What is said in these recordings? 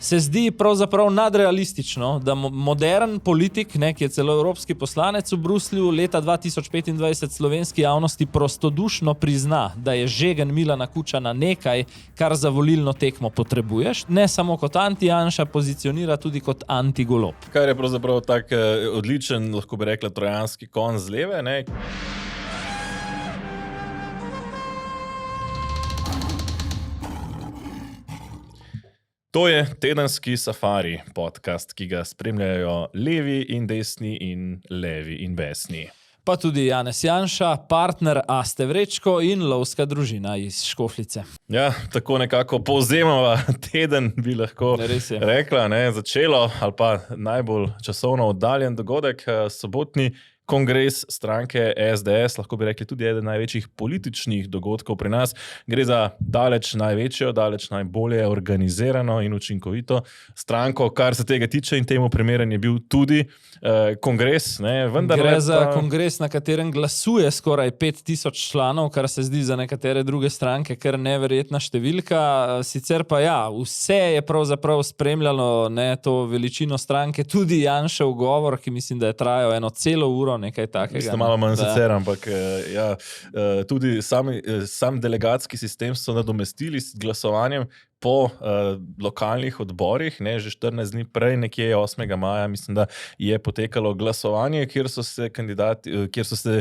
se zdi pravzaprav nadrealistično, da modern politik, ne, ki je celo evropski poslanec v Bruslju, leta 2025 slovenski javnosti prostodušno prizna, da je žegen Milana Kučana nekaj, kar za volilno tekmo potrebuješ, ne samo kot anti-Janša, pozicionira tudi kot anti-Golob. Kar je pravzaprav tak odličen, lahko bi rekla, trojanski konj z leve, ne? To je tedenski Safari podcast, ki ga spremljajo levi in desni in levi in besni. Pa tudi Janez Janša, partner Aste Vrečko in lovska družina iz Škofljice. Ja, tako nekako povzemava teden, bi lahko rekla, ne, začelo, ali pa najbolj časovno oddaljen dogodek, sobotni kongres stranke SDS, lahko bi rekli tudi eden največjih političnih dogodkov pri nas. Gre za daleč največjo, daleč najbolje organizirano in učinkovito stranko, kar se tega tiče, in temu primeren je bil tudi kongres. Ne, gre za kongres, na katerem glasuje skoraj 5000 članov, kar se zdi za nekatere druge stranke kar neverjetna številka. Sicer pa ja, vse je pravzaprav spremljalo, ne, to veličino stranke, tudi Janšev govor, ki mislim, da je trajal eno celo uro, nekaj takega. Mislim, malo manj sicer, ampak ja, tudi sam delegatski sistem so nadomestili s glasovanjem po lokalnih odborih, ne, že 14 dni prej, nekje 8. maja, mislim, da je potekalo glasovanje, kjer so se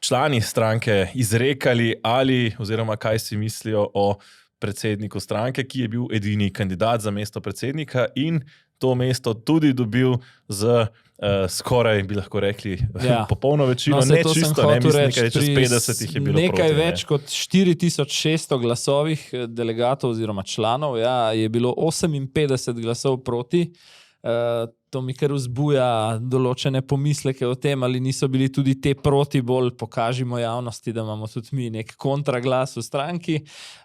člani stranke izrekali ali oziroma kaj si mislijo o predsedniku stranke, ki je bil edini kandidat za mesto predsednika in to mesto tudi dobil z skoraj, bi lahko rekli, popolno večino, ne čisto, ne, mislim, nekaj čez 50 jih je bilo proti. Nekaj več kot 4600 glasovih delegatov oziroma članov, ja, je bilo 58 glasov proti. To mi kar vzbuja določene pomisleke o tem, ali niso bili tudi te proti bolj pokažimo javnosti, da imamo tudi mi nek kontraglas v stranki.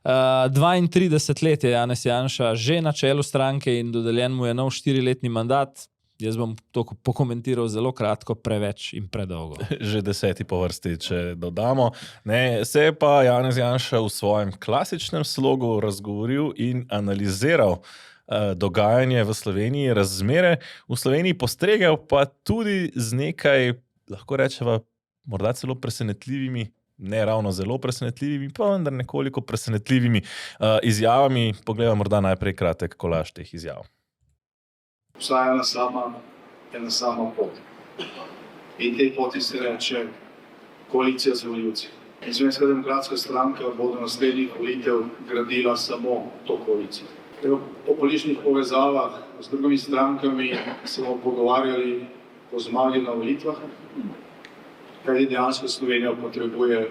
32 let je Janez Janša že na čelu stranke in dodeljen mu je nov 4-letni mandat. Jaz bom to pokomentiral zelo kratko, preveč in predolgo. Že 10. po vrsti, če dodamo. Ne, se je pa Janez Janša v svojem klasičnem slogu razgovoril in analiziral dogajanje v Sloveniji, razmere v Sloveniji, postregel pa tudi z nekaj, lahko rečeva, morda celo presenetljivimi, ne ravno zelo presenetljivimi, pa vendar nekoliko presenetljivimi izjavami. Pogledamo morda najprej kratek kolaž teh izjav. Obstaja ena sama pot. In tej poti se reče koalicija z volivci. In Slovenska demokratska stranka bo do naslednjih volitev gradila samo to koalicijo. Po političnih povezavah z drugimi strankami se bomo pogovarjali o zmagi na volitvah, kaj dejansko Slovenija potrebuje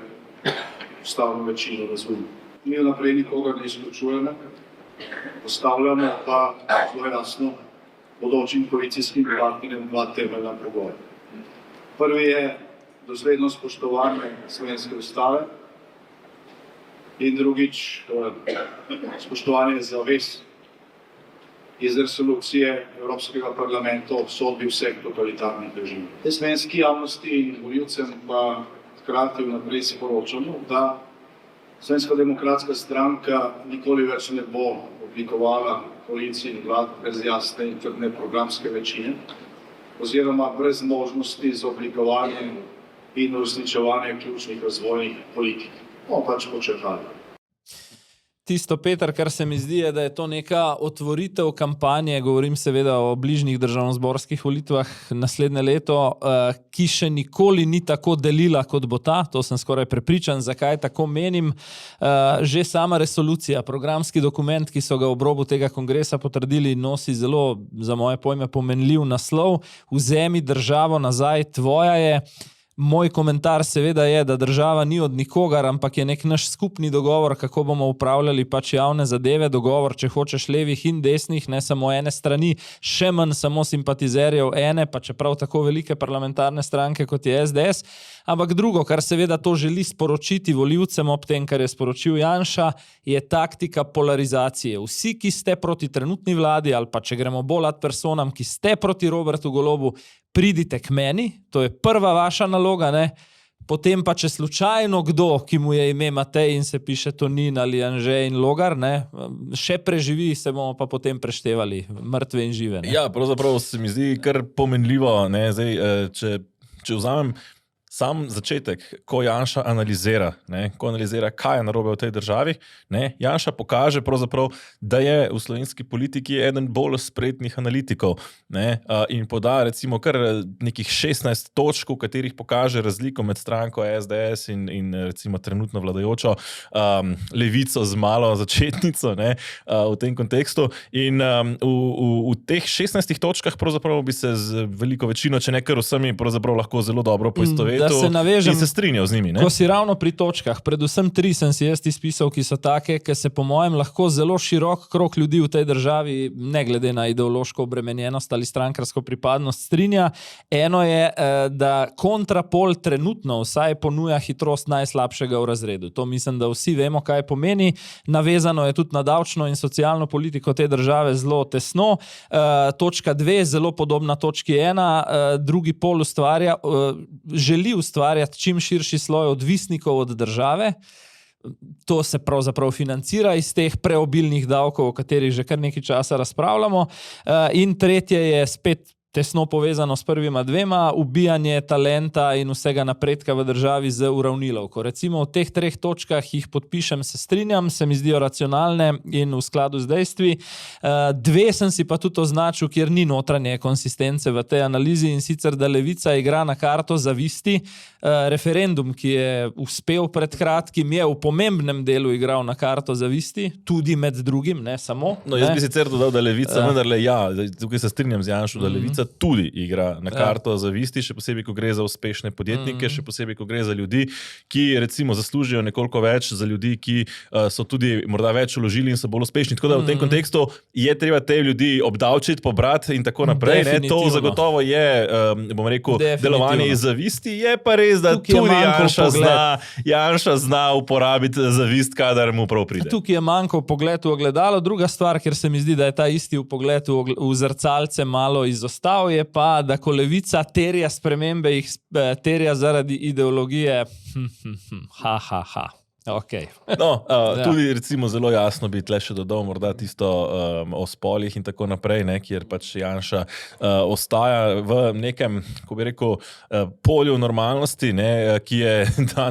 ustavno večino razvoju. Mi vnaprej nikogar ne izključujemo, postavljamo pa zelo jasno bodočim koalicijskim partnerjem dva temeljna pogoja. Prvi je dosledno spoštovanje slovenske ustave in drugič spoštovanje zavez iz resolucije Evropskega parlamenta o obsodbi vseh totalitarnih režimov. Slovenski javnosti in volivcem pa hkrati vnaprej sporočamo, da Slovenska demokratska stranka nikoli več ne bo oblikovala koalicij in vlad brez jasne in trdne programske večine oziroma brez možnosti za oblikovanje in uresničevanje ključnih razvojnih politik. Bomo pač počakali. Tisto, Peter, kar se mi zdi, je, da je to neka otvoritev kampanje, govorim seveda o bližnjih državnozborskih volitvah naslednje leto, ki še nikoli ni tako delila, kot bo ta. To sem skoraj prepričan, zakaj tako menim. Že sama resolucija, programski dokument, ki so ga ob robu tega kongresa potrdili, nosi zelo, za moje pojme, pomenljiv naslov. Vzemi državo nazaj, tvoja je. Moj komentar seveda je, da država ni od nikogar, ampak je nek naš skupni dogovor, kako bomo upravljali pač javne zadeve, dogovor, če hočeš levih in desnih, ne samo ene strani, še manj samo simpatizerjev ene, pa čeprav tako velike parlamentarne stranke, kot je SDS, ampak drugo, kar seveda to želi sporočiti volivcem ob tem, kar je sporočil Janša, je taktika polarizacije. Vsi, ki ste proti trenutni vladi, ali pa če gremo bolj ad personam, ki ste proti Robertu Golobu, pridite k meni, to je prva vaša naloga, ne? Potem pa, če slučajno kdo, ki mu je ime Matej in se piše Tonin ali Anže in Logar, ne, še preživi, se bomo pa potem preštevali mrtve in žive. Ne. Ja, pravzaprav se mi zdi kar pomenljivo, ne, zdaj, če vzamem sam začetek, ko Janša analizira, kaj je narobe v tej državi, ne, Janša pokaže pravzaprav, da je v slovenski politiki eden bolj spretnih analitikov, ne, in poda recimo kar nekih 16 točk, v katerih pokaže razliko med stranko SDS in recimo trenutno vladajočo levico z malo začetnico, ne, v tem kontekstu. In v teh 16 točkah pravzaprav bi se z veliko večino, če ne kar vsemi, pravzaprav lahko zelo dobro poistovetil. Da se navežem, in se strinjal z njimi. Ne? Ko si ravno pri točkah, predvsem 3 sem si jaz izpisal, ki so take, ki se po mojem lahko zelo širok krog ljudi v tej državi, ne glede na ideološko obremenjenost ali strankarsko pripadnost, strinja. Eno je, da kontrapol trenutno vsaj ponuja hitrost najslabšega v razredu. To mislim, da vsi vemo, kaj pomeni. Navezano je tudi na davčno in socialno politiko te države zelo tesno. Točka 2, zelo podobna točki 1, drugi pol želi ustvarjati čim širši sloj odvisnikov od države. To se pravzaprav financira iz teh preobilnih davkov, o katerih že kar nekaj časa razpravljamo. In tretje je spet tesno povezano s prvima 2, ubijanje talenta in vsega napredka v državi z uravnilovko. Recimo v teh 3 točkah jih podpišem, se strinjam, se mi zdijo racionalne in v skladu z dejstvi. 2 sem si pa tudi označil, kjer ni notranje konsistence v tej analizi, in sicer, da levica igra na karto zavisti. Referendum, ki je uspel pred kratkim, je v pomembnem delu igral na karto zavisti, tudi med drugim, ne samo. No, jaz bi sicer dodal, da levica vendarle, tukaj se strinjam z Janšo, da levica tudi igra na karto zavisti, še posebej, ko gre za uspešne podjetnike, še posebej, ko gre za ljudi, ki recimo zaslužijo nekoliko več, za ljudi, ki so tudi morda več vložili in so bolj uspešni. Tako da v tem kontekstu je treba te ljudi obdavčiti, pobrati in tako naprej. Ne? To zagotovo je, bom rekel, delovanje iz zavisti. Je pa res, da tukaj tudi Janša zna uporabiti zavist, kadar mu prav pride. Tukaj je manjkal pogled v ogledalo. Druga stvar, ker se mi zdi, da je ta isti pogled v zrcalce malo izostal, je pa, da ko levica terja spremembe, jih terja zaradi ideologije. Okay. No, tudi recimo zelo jasno bi tle še dodal morda tisto o spolih in tako naprej, ne, kjer pač Janša ostaja v nekem, ko bi rekel, polju normalnosti, ne, ki je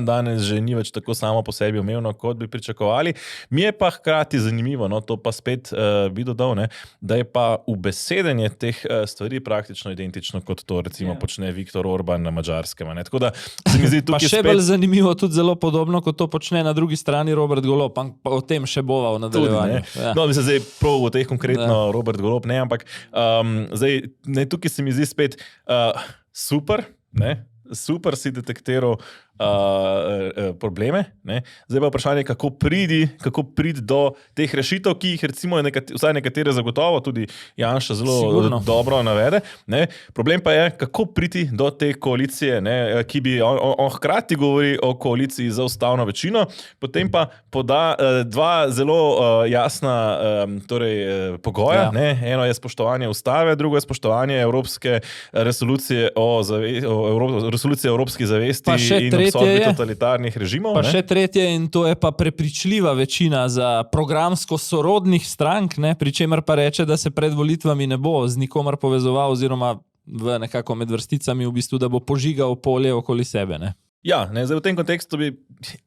danes že ni več tako samo po sebi umevno, kot bi pričakovali. Mi je pa hkrati zanimivo, no, to pa spet bi dodal, ne, da je pa ubesedenje teh stvari praktično identično, kot to recimo počne Viktor Orban na Madžarskem. Ne. Tako da se mi zdi tukaj pa še bolj zanimivo, tudi zelo podobno, kot to počne na drugi strani Robert Golob, pa o tem še bova v nadaljevanju. No, mislim, zdaj prav v teh konkretno Robert Golob, ne, ampak zdaj, ne, tukaj se mi zdi spet super, ne, super si detektiral probleme. Ne. Zdaj pa vprašanje, kako pridi do teh rešitev, ki jih recimo vsaj nekatere zagotovo, tudi Janša zelo dobro navede. Ne. Problem pa je, kako priti do te koalicije, ne, ki bi on hkrati govori o koaliciji za ustavno večino, potem pa poda 2 zelo jasna pogoja. Ja. Ne. Eno je spoštovanje ustave, drugo je spoštovanje Evropske resolucije resolucije evropski zavesti in obsodbi totalitarnih režimov. Pa še tretje, in to je pa prepričljiva večina za programsko sorodnih strank, ne, pri čemer pa reče, da se pred volitvami ne bo z nikomer povezoval oziroma v nekako med vrsticami v bistvu, da bo požigal polje okoli sebe. Ne. Ja, ne, zdaj v tem kontekstu bi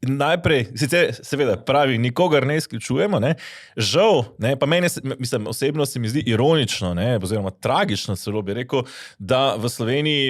najprej, sicer seveda pravi, nikogar ne izključujemo, ne, žal, ne, pa meni, mislim, osebno se mi zdi ironično, ne, oziroma tragično celo bi rekel, da v Sloveniji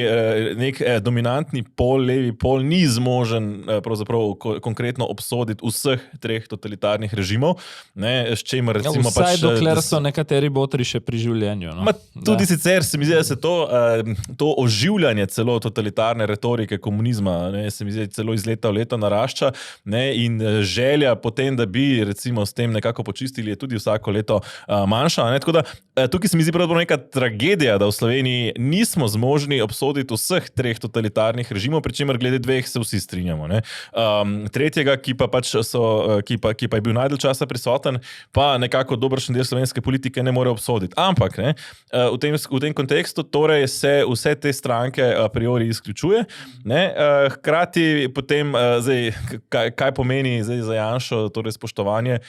nek dominantni pol, levi pol, ni zmožen pravzaprav konkretno obsoditi vseh 3 totalitarnih režimov, ne, s čemer recimo vsaj pač... dokler so nekateri botri še pri življenju. No. Tudi sicer se mi zdi, da se to oživljanje celo totalitarne retorike komunizma, ne, se mi zdi, celo iz leta v leto narašča, ne, in želja potem, da bi recimo s tem nekako počistili, je tudi vsako leto manjša. Ne, tako da tukaj se mi zdi pravzaprav neka tragedija, da v Sloveniji nismo zmožni obsoditi vseh 3 totalitarnih režimov, pri čemer glede 2 se vsi strinjamo. Ne. Tretjega, ki pa je bil najdalj časa prisoten, pa nekako dobršen del slovenske politike ne more obsoditi. Ampak ne, v tem kontekstu torej se vse te stranke a priori izključuje, ne, hkrati hkrati potem, kaj pomeni zdaj za Janšo, torej spoštovanje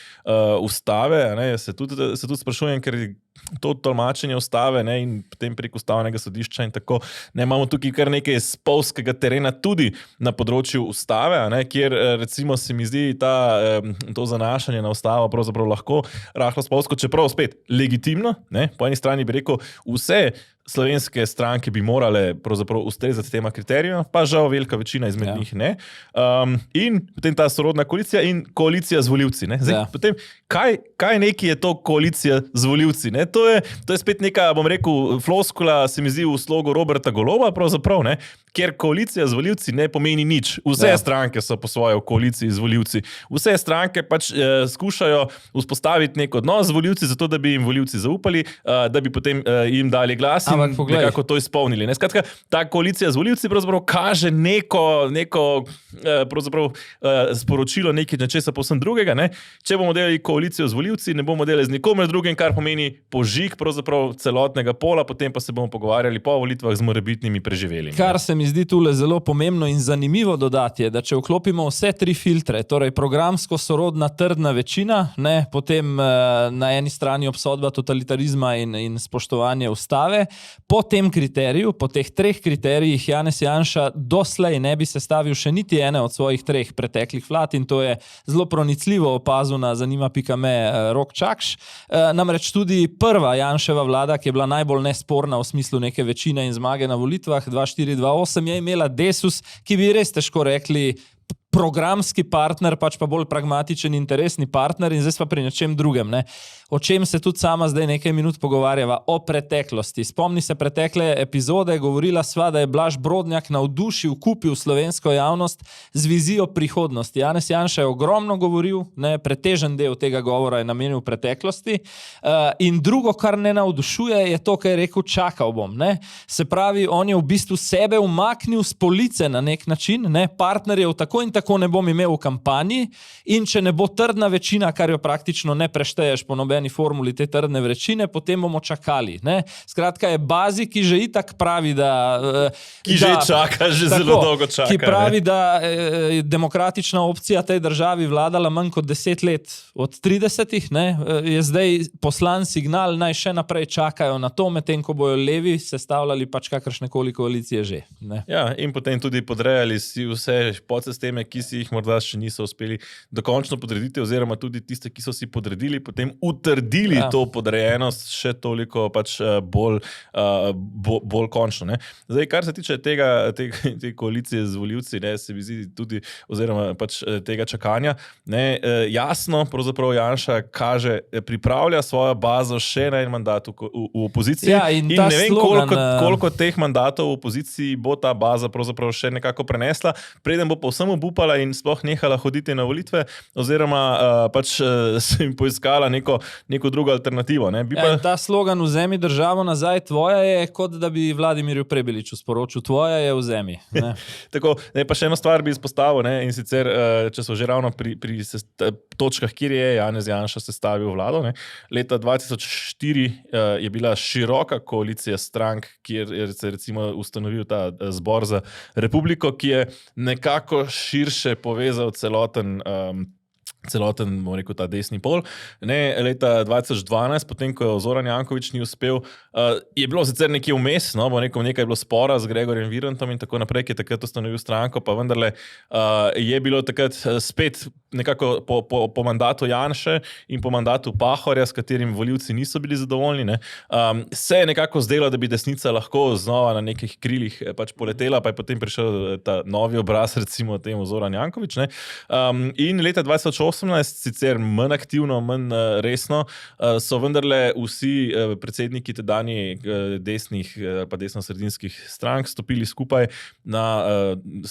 ustave, ne, se tudi sprašujem, ker to tolmačenje ustave, ne, in potem prek ustavnega sodišča in tako, ne, imamo tukaj kar nekaj spolskega terena tudi na področju ustave, ne, kjer recimo se mi zdi to zanašanje na ustavo pravzaprav lahko rahlo spolsko, čeprav spet legitimno, ne, po eni strani bi rekel, vse slovenske stranke bi morale pravzaprav ustrezati tema kriterijima, pa žal velika večina izmed njih ne. In potem ta sorodna koalicija in koalicija z volivci. Ne. Zdaj, potem, kaj neki je to koalicija z volivci? Ne? To je spet neka, bom rekel, floskula, se mi zdi v slogu Roberta Goloba, pravzaprav, ne? Kjer koalicija z volivci ne pomeni nič. Vse stranke so po svoje v koaliciji z volivci. Vse stranke pač skušajo vzpostaviti nek odnos z volivci, zato da bi jim volivci zaupali, da bi potem jim dali glas in nekako to izpolnili. Ne? Skratka, ta koalicija z volivci pravzaprav kaže neko pravzaprav sporočilo nekaj nečesa povsem drugega. Ne? Če bomo delali koalicijo z volivci, ne bomo delali z nikomer drugim, kar pomeni požig pravzaprav celotnega pola, potem pa se bomo pogovarjali po volitvah z morebitnimi preživelimi. Kar se mi zdi tule zelo pomembno in zanimivo dodati je, da če vklopimo vse tri filtre, torej programsko sorodna trdna večina, ne, potem na eni strani obsodba totalitarizma in spoštovanje ustave, po tem kriteriju, po teh treh kriterijih Janez Janša doslej ne bi sestavil še niti ene od svojih treh preteklih vlad in to je zelo pronicljivo opazil na Zanima.me Rok Čakš. Namreč tudi prva Janševa vlada, ki je bila najbolj nesporna v smislu neke večine in zmage na volitvah 2-4-2-8, je imela Desus, ki bi res težko rekli programski partner, pač pa bolj pragmatičen interesni partner in zdaj pa pri nečem drugem. Ne? O čem se tudi sama zdaj nekaj minut pogovarjava? O preteklosti. Spomni se pretekle epizode, govorila sva, da je Blaž Brodnjak navdušil, kupil slovensko javnost z vizijo prihodnosti. Janez Janša je ogromno govoril, ne? Pretežen del tega govora je namenil preteklosti in drugo, kar ne navdušuje, je to, kar je rekel, čakal bom. Ne? Se pravi, on je v bistvu sebe umaknil z police na nek način, ne? Partnerjev tako in tako ne bom imel v kampanji in če ne bo trdna večina, kar jo praktično ne prešteješ po nobeni formuli te trdne večine, potem bomo čakali. Ne? Skratka je bazi, ki že itak pravi, da... že čaka, že tako, zelo dolgo čaka. Ki pravi, da je demokratična opcija tej državi vladala manj kot 10 let od 30-ih, ne? Je zdaj poslan signal, naj še naprej čakajo na to, medtem ko bojo levi sestavljali pač kakršnekoli koalicije že. Ne? Ja, in potem tudi podrejali si vse podsisteme, ki si jih morda še niso uspeli dokončno podrediti, oziroma tudi tiste, ki so si podredili, potem utrdili to podrejenost še toliko pač bolj končno. Ne? Zdaj, kar se tiče te koalicije z volivci, ne, se mi zdi tudi, oziroma pač tega čakanja, ne, jasno, pravzaprav Janša kaže, pripravlja svojo bazo še na en mandat v opoziciji in ne vem, koliko teh mandatov v opoziciji bo ta baza pravzaprav še nekako prenesla, preden bo povsem obupala in sploh nehala hoditi na volitve, oziroma pač se jim poiskala neko drugo alternativo. Ne? Ta slogan vzemi državo nazaj, tvoja je, kot da bi Vladimirju Prebiliču sporočil, tvoja je vzemi. Ne? Tako, ne, pa še eno stvar bi izpostavil, ne? In sicer, če so že ravno pri točkah, kjer je Janez Janša sestavil vlado, ne? Leta 2004 je bila široka koalicija strank, kjer se recimo ustanovil ta Zbor za republiko, ki je nekako širše povezal celoten, bomo rekel, ta desni pol. Ne, leta 2012, potem, ko je Zoran Janković ni uspel, je bilo sicer nekje vmes, no, bo rekel, nekaj je bilo spora z Gregorjem Virantom in tako naprej, ki je takrat ustanovil stranko, pa vendarle je bilo takrat spet nekako po mandatu Janše in po mandatu Pahorja, s katerim volivci niso bili zadovoljni, ne, se je nekako zdelo, da bi desnica lahko znova na nekih krilih pač poletela, pa je potem prišel ta novi obraz, recimo temu Zoran Janković, ne, in leta 2018, sicer manj aktivno, manj resno, so vendarle vsi predsedniki tedanji desnih pa desno-sredinskih strank stopili skupaj na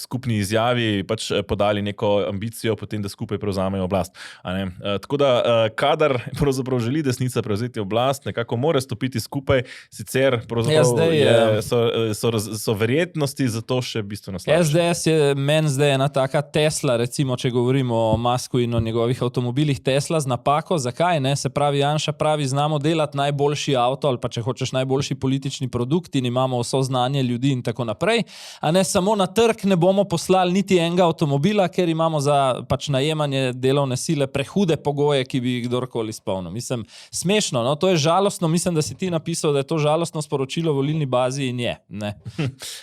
skupni izjavi, pač podali neko ambicijo potem, da skupaj prevzamejo oblast. Tako da, kadar pravzaprav želi desnica prevzeti oblast, nekako mora stopiti skupaj, sicer pravzaprav so verjetnosti za to še bistveno slabše. SDS je meni zdaj ena taka Tesla, recimo, če govorimo o Musku in o njegovih avtomobilih Tesla z napako. Zakaj? Ne? Se pravi, Janša pravi, znamo delati najboljši avto ali pa če hočeš najboljši politični produkt in imamo vso znanje ljudi in tako naprej. A ne samo na trg ne bomo poslali niti enega avtomobila, ker imamo za pač najemanje delovne sile prehude pogoje, ki bi jih kdorkoli spolnil. Mislim, smešno, no? To je žalostno. Mislim, da si ti napisal, da je to žalostno sporočilo volilni bazi in je. Ne?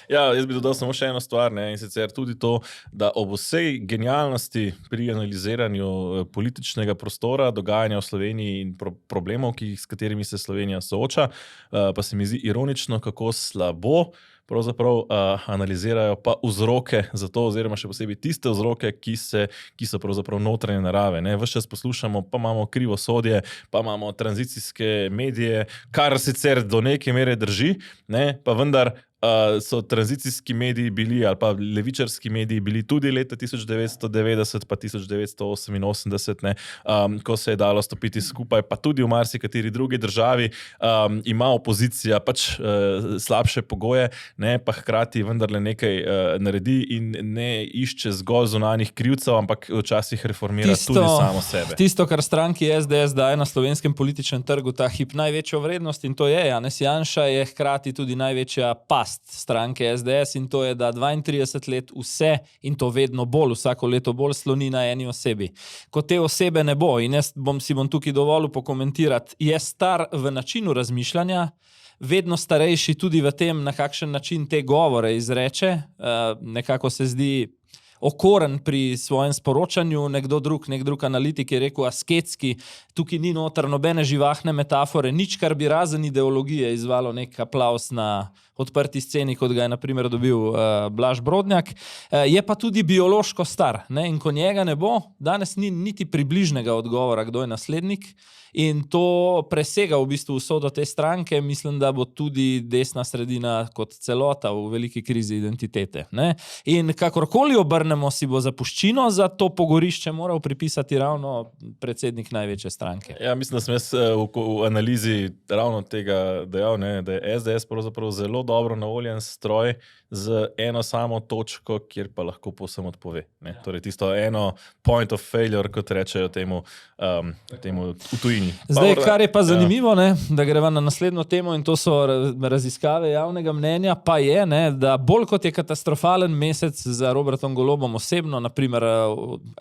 Ja, jaz bi dodal samo še eno stvar, ne? In sicer tudi to, da ob vsej genialnosti pri analiziranju političnega prostora, dogajanja v Sloveniji in problemov, s katerimi se Slovenija sooča, pa se mi zdi ironično, kako slabo pravzaprav analizirajo pa vzroke za to, oziroma še posebej tiste vzroke, ki so pravzaprav notranje narave. Ne? Ves čas poslušamo, pa imamo krivosodje, pa imamo tranzicijske medije, kar sicer do neke mere drži, ne? Pa vendar so tranzicijski mediji bili, ali pa levičarski mediji bili tudi leta 1990 pa 1988, ne, ko se je dalo stopiti skupaj, pa tudi v marsikateri drugi državi ima opozicija pač slabše pogoje, ne, pa hkrati vendarle nekaj naredi in ne išče zgolj zunanjih krivcev, ampak včasih reformira tudi samo sebe. Tisto, kar stranki SDS daje na slovenskem političnem trgu ta hip največjo vrednost, in to je Janez Janša, je hkrati tudi največja past stranke SDS, in to je, da 32 let vse, in to vedno bolj, vsako leto bolj sloni na eni osebi. Ko te osebe ne bo, in jaz si bom tukaj dovolil pokomentirati, je star v načinu razmišljanja, vedno starejši tudi v tem, na kakšen način te govore izreče, nekako se zdi okoren pri svojem sporočanju, nek drug analitik je rekel asketski, tukaj ni noter nobene živahne metafore, nič, kar bi razen ideologije izvalo nek aplavz na odprti sceni, kot ga je na primer dobil Blaž Brodnjak, je pa tudi biološko star, ne? In ko njega ne bo, danes ni niti približnega odgovora, kdo je naslednik, in to presega v bistvu usodo te stranke. Mislim, da bo tudi desna sredina kot celota v veliki krizi identitete, ne? In kakorkoli obrnemo, si bo zapuščino za to pogorišče moral pripisati ravno predsednik največje stranke. Ja, mislim, da sem jaz v analizi ravno tega dejal, ne, da je SDS pravzaprav zelo dobro navoljen stroj z eno samo točko, kjer pa lahko povsem odpove. Ne? Torej tisto eno point of failure, kot rečejo temu v tujini. Zdaj, kar je pa zanimivo, ne, da greva na naslednjo temo, in to so raziskave javnega mnenja, pa je, ne, da bolj kot je katastrofalen mesec za Robertom Golobom osebno, naprimer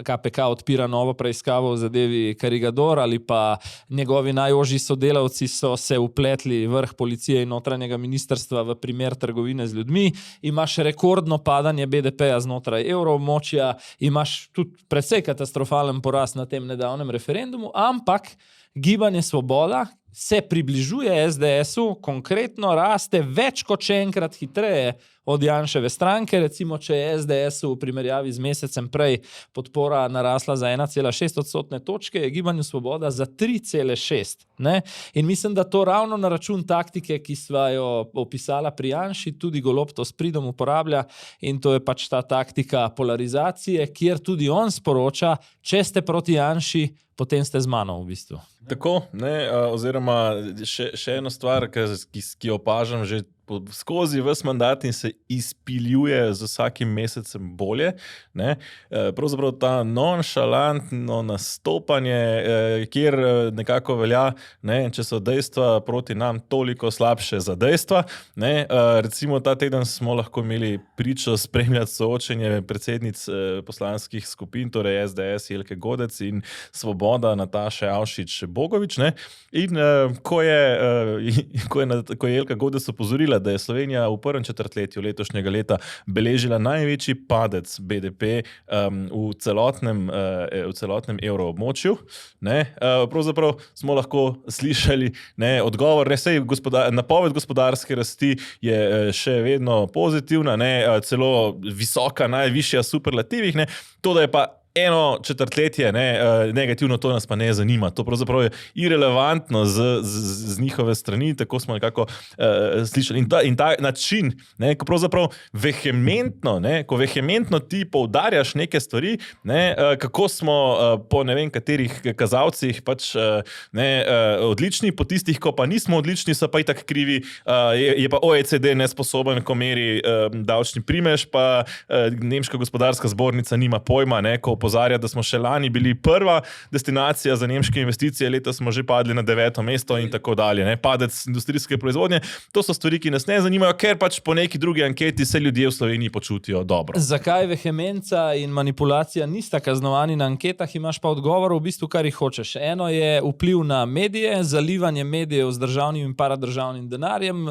KPK odpira novo preiskavo v zadevi Karigador, ali pa njegovi najožji sodelavci so se upletli, vrh policije in notranjega ministrstva, v primer trgovine z ljudmi, imaš rekordno padanje BDP-ja znotraj evroobmočja, imaš tudi precej katastrofalen porast na tem nedavnem referendumu, ampak Gibanje Svoboda se približuje SDS-u, konkretno raste več kot še enkrat hitreje od Janševe stranke. Recimo, če je SDS-u v primerjavi z mesecem prej podpora narasla za 1,6 odstotne točke, je Gibanju Svoboda za 3,6. Ne? In mislim, da to ravno na račun taktike, ki sva jo opisala pri Janši, tudi Golob to s pridom uporablja, in to je pač ta taktika polarizacije, kjer tudi on sporoča, če ste proti Janši, potem ste z mano v bistvu. Tako, ne, oziroma še eno stvar, ki jo opažam že skozi ves mandat in se izpiljuje z vsakim mesecem bolje, ne, pravzaprav ta nonšalantno nastopanje, kjer nekako velja, ne, če so dejstva proti nam toliko slabše za dejstva, ne, recimo ta teden smo lahko imeli pričo spremljati soočenje predsednic poslanskih skupin, torej SDS Jelke Godec in Svoboda Nataše Avšič-Bogovič, ne, in ko je Jelka Godec opozorila, da je Slovenija v prvem četrtletju letošnjega leta beležila največji padec BDP v celotnem evroobmočju. Pravzaprav smo lahko slišali odgovor, napoved gospodarske rasti je še vedno pozitivna, celo visoka, najvišja superlativih, to, da je pa eno četrtletje negativno, to nas pa ne zanima. To pravzaprav je irelevantno z njihove strani, tako smo nekako slišali. In ta način, ko pravzaprav vehementno ti poudarjaš neke stvari, kako smo po ne vem katerih kazalcih pač odlični, po tistih, ko pa nismo odlični, so pa itak krivi, je pa OECD nesposoben, ko meri davčni primež, pa Nemška gospodarska zbornica nima pojma, ko opozarjati, da smo še lani bili prva destinacija za nemške investicije, leta smo že padli na 9. mesto in tako dalje. Ne? Padec industrijske proizvodnje, to so stvari, ki nas ne zanimajo, ker pač po neki drugi anketi se ljudje v Sloveniji počutijo dobro. Zakaj vehemenca in manipulacija nista kaznovani na anketah, imaš pa odgovor v bistvu, kar jih hočeš. Eno je vpliv na medije, zalivanje medijev z državnim in paradržavnim denarjem,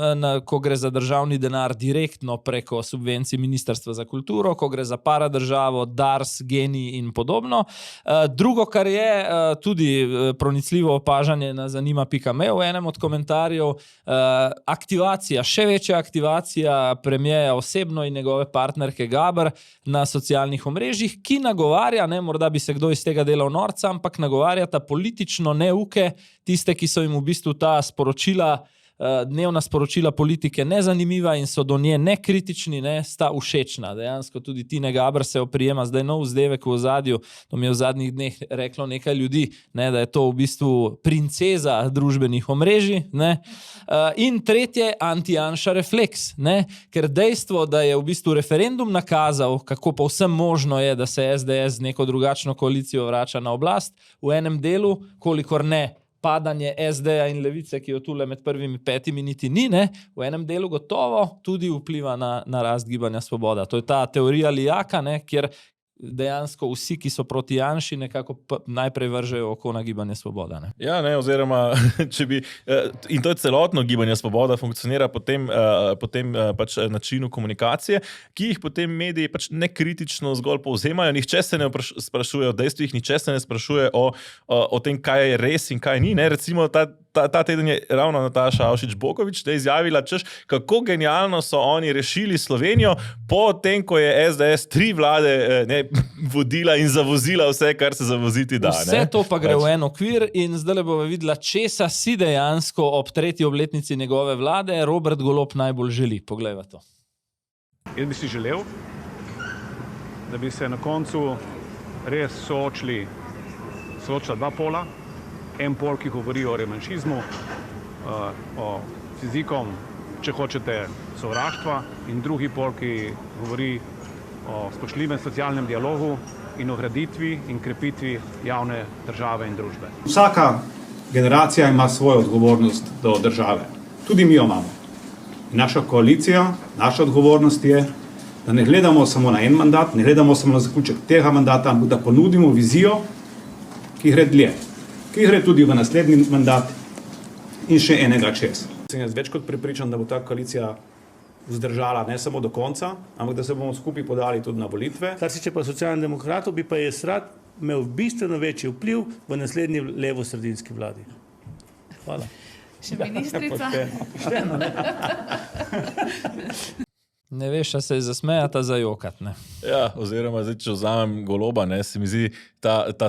ko gre za državni denar direktno preko subvencij Ministrstva za kulturo, ko gre za paradržavo, Dars, Geni in podobno. Drugo, kar je tudi pronicljivo opažanje na zanima.me v enem od komentarjev, aktivacija, še večja aktivacija premijeja osebno in njegove partnerke Gaber na socialnih omrežjih, ki nagovarja, ne, morda bi se kdo iz tega delal norca, ampak nagovarjata politično neuke, tiste, ki so jim v bistvu ta sporočila, dnevna sporočila politike nezanimiva in so do nje nekritični, ne, sta všečna. Dejansko tudi Tine Gaber se oprijema, zdaj nov vzdevek v ozadju, to mi je v zadnjih dneh reklo nekaj ljudi, ne, da je to v bistvu princeza družbenih omrežij. Ne. In tretje, anti-Janša refleks, ne, ker dejstvo, da je v bistvu referendum nakazal, kako povsem možno je, da se SDS z neko drugačno koalicijo vrača na oblast, v enem delu, kolikor ne padanje SD-ja in Levice, ki jo tule med prvimi 5 niti ni, ne, v enem delu gotovo tudi vpliva na rast Gibanja Svoboda. To je ta teorija Lijaka, ne, kjer dejansko vsi, ki so proti Janši, nekako najprej vržejo oko na Gibanje Svoboda. Ne. Ja, ne, oziroma, če bi, in to je celotno Gibanje Svoboda, funkcionira po tem pač načinu komunikacije, ki jih potem mediji pač nekritično zgolj povzemajo. Nihče se ne sprašuje o dejstvih, nihče se ne sprašuje o tem, kaj je res in kaj ni. Ne. Recimo, ta teden je ravno Nataša Avšič-Bogovič izjavila, češ, kako genialno so oni rešili Slovenijo po tem, ko je SDS 3 vlade vodila in zavozila vse, kar se zavoziti da. Vse to pa gre v en okvir in zdaj bomo videla, česa si dejansko ob 3. obletnici njegove vlade Robert Golob najbolj želi. Poglejva to. Jaz bi si želel, da bi se na koncu res soočila dva pola. En pol, ki govori o revanšizmu, o fizikom, če hočete, sovraštva, in drugi pol, ki govori o spoštljivem socialnem dialogu in o graditvi in krepitvi javne države in družbe. Vsaka generacija ima svojo odgovornost do države. Tudi mi jo imamo. In naša koalicija, naša odgovornost je, da ne gledamo samo na en mandat, ne gledamo samo na zaključek tega mandata, ampak da ponudimo vizijo, ki gre dlje, ki gre tudi v naslednji mandat in še enega čez. Sem jaz več kot prepričan, da bo ta koalicija vzdržala ne samo do konca, ampak da se bomo skupaj podali tudi na volitve. Kar se tiče pa Socialnih demokratov, bi pa jaz rad imel bistveno večji vpliv v naslednji levo-sredinski vladi. Hvala. Še ministrica. Ne veš, a se je zasmejati, zajokat, ne. Ja, oziroma, zdaj, če vzamem Goloba, ne, se mi zdi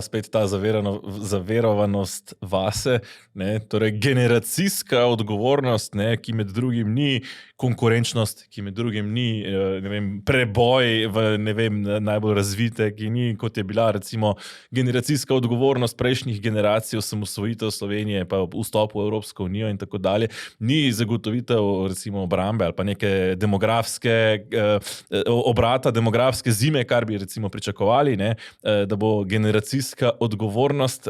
spet ta zaverovanost vase, ne, torej generacijska odgovornost, ne, ki med drugim ni konkurenčnost, ki med drugim ni, ne vem, preboj v, ne vem, najbolj razvite, ki ni, kot je bila, recimo, generacijska odgovornost prejšnjih generacij, osamosvojitev Slovenije, pa vstop v Evropsko unijo in tako dalje, ni zagotovitev, recimo, obrambe ali pa neke demografske obrata, demografske zime, kar bi recimo pričakovali, ne, da bo generacijska odgovornost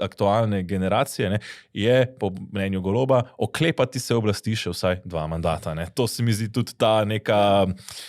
aktualne generacije, ne, je po mnenju Goloba oklepati se oblasti še vsaj 2 mandata. Ne. To se mi zdi tudi ta neka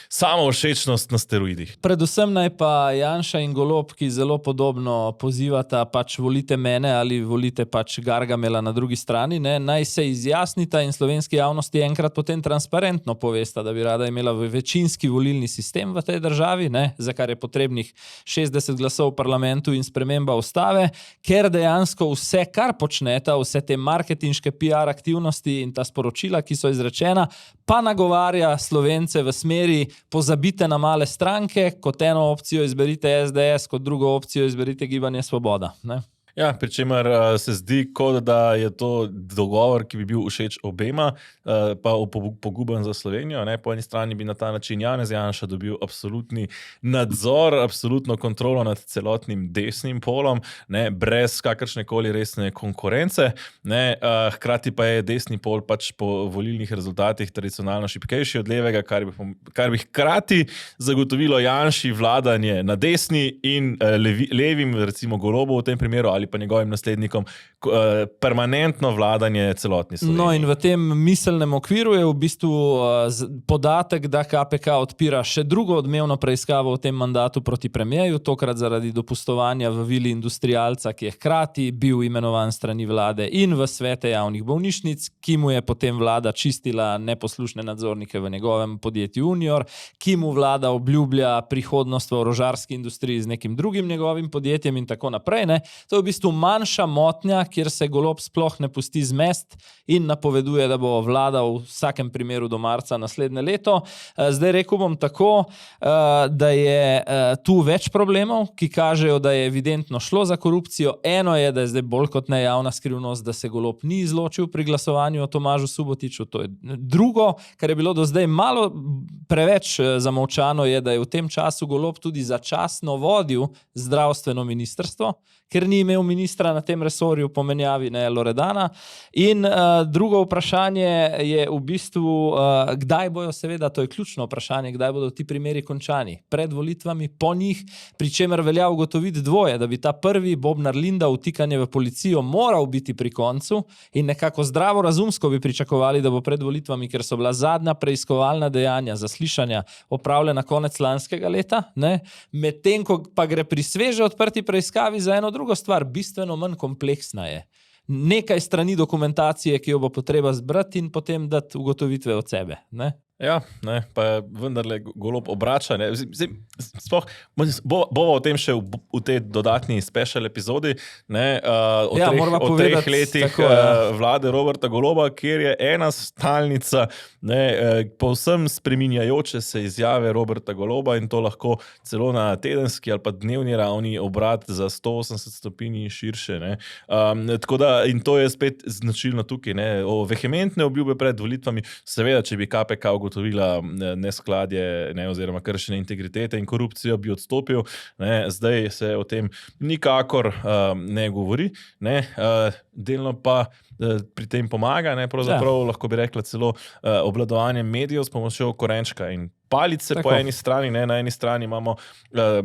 samovšečnost na steroidih. Predvsem naj pa Janša in Golob, ki zelo podobno pozivata pač volite mene ali volite pač Gargamela na drugi strani, ne, naj se izjasnita in slovenski javnosti enkrat potem transparentno povesta, da bi rada imela večinski volilni sistem v tej državi, ne, za kar je potrebnih 60 glasov v parlamentu in sprememba ustave, ker dejansko vse, kar počneta, vse te marketinške PR aktivnosti in ta sporočila, ki so izrečena, pa nagovarja Slovence v smeri pozabite na male stranke, kot eno opcijo izberite SDS, kot drugo opcijo izberite Gibanje Svoboda. Ne. Ja, pri čemer se zdi, kot da je to dogovor, ki bi bil všeč obema, pa poguben za Slovenijo. Ne? Po eni strani bi na ta način Janez Janša dobil absolutni nadzor, absolutno kontrolo nad celotnim desnim polom, ne? Brez kakršnekoli resne konkurence. Ne? Hkrati pa je desni pol pač po volilnih rezultatih tradicionalno šibkejši od levega, kar bi hkrati zagotovilo Janši vladanje na desni in levim, recimo Golobu v tem primeru, ali pa njegovim naslednikom, permanentno vladanje celotni Sloveniji. No in v tem miselnem okviru je v bistvu podatek, da KPK odpira še drugo odmevno preiskavo v tem mandatu proti premierju, tokrat zaradi dopustovanja v vili industrialca, ki je hkrati bil imenovan strani vlade in v svete javnih bolnišnic, ki mu je potem vlada čistila neposlušne nadzornike v njegovem podjetju Unior, ki mu vlada obljublja prihodnost v orožarski industriji z nekim drugim njegovim podjetjem in tako naprej. Ne? To je v bistvu manjša motnja, kjer se Golob sploh ne pusti zmest in napoveduje, da bo vladal v vsakem primeru do marca naslednje leto. Zdaj rekel bom tako, da je tu več problemov, ki kažejo, da je evidentno šlo za korupcijo. Eno je, da je zdaj bolj kot ne javna skrivnost, da se Golob ni izločil pri glasovanju o Tomažu Subotiču. To je drugo, kar je bilo do zdaj malo preveč zamolčano, je, da je v tem času Golob tudi začasno vodil zdravstveno ministrstvo, ker ni imel ministra na tem resorju po menjavi Loredana. In drugo vprašanje je v bistvu, kdaj bojo, seveda, to je ključno vprašanje, kdaj bodo ti primeri končani. Pred volitvami, po njih, pri čemer velja ugotoviti dvoje, da bi ta prvi Bobnar Lindav vtikanje v policijo moral biti pri koncu in nekako zdravo razumsko bi pričakovali, da bo pred volitvami, ker so bila zadnja preiskovalna dejanja, zaslišanja opravljena konec lanskega leta, medtem ko pa gre pri sveže odprti preiskavi za eno drugo stvar, bistveno manj kompleksna je. Nekaj strani dokumentacije, ki jo bo potreba zbrati in potem dati ugotovitve od sebe. Ne? Ja, ne, pa vendarle Golob obrača. Ne. Sploh, bova o tem še v tej dodatni special epizodi, ne, o treh letih tako, vlade Roberta Goloba, kjer je ena stalnica, ne, povsem spreminjajoče se izjave Roberta Goloba in to lahko celo na tedenski ali pa dnevni ravni obrat za 180 stopinj širše. Ne. Tako da, in to je spet značilno tukaj, ne, o vehementne obljube pred volitvami, seveda, če bi KPK ugotovila neskladje, ne, oziroma kršenje integritete in korupcijo, bi odstopil. Ne, zdaj se o tem nikakor ne govori. Ne, delno pa pri tem pomaga, ne, pravzaprav lahko bi rekla celo obvladovanje medijev s pomočjo korenčka in palice. Tako. Po eni strani, ne, na eni strani imamo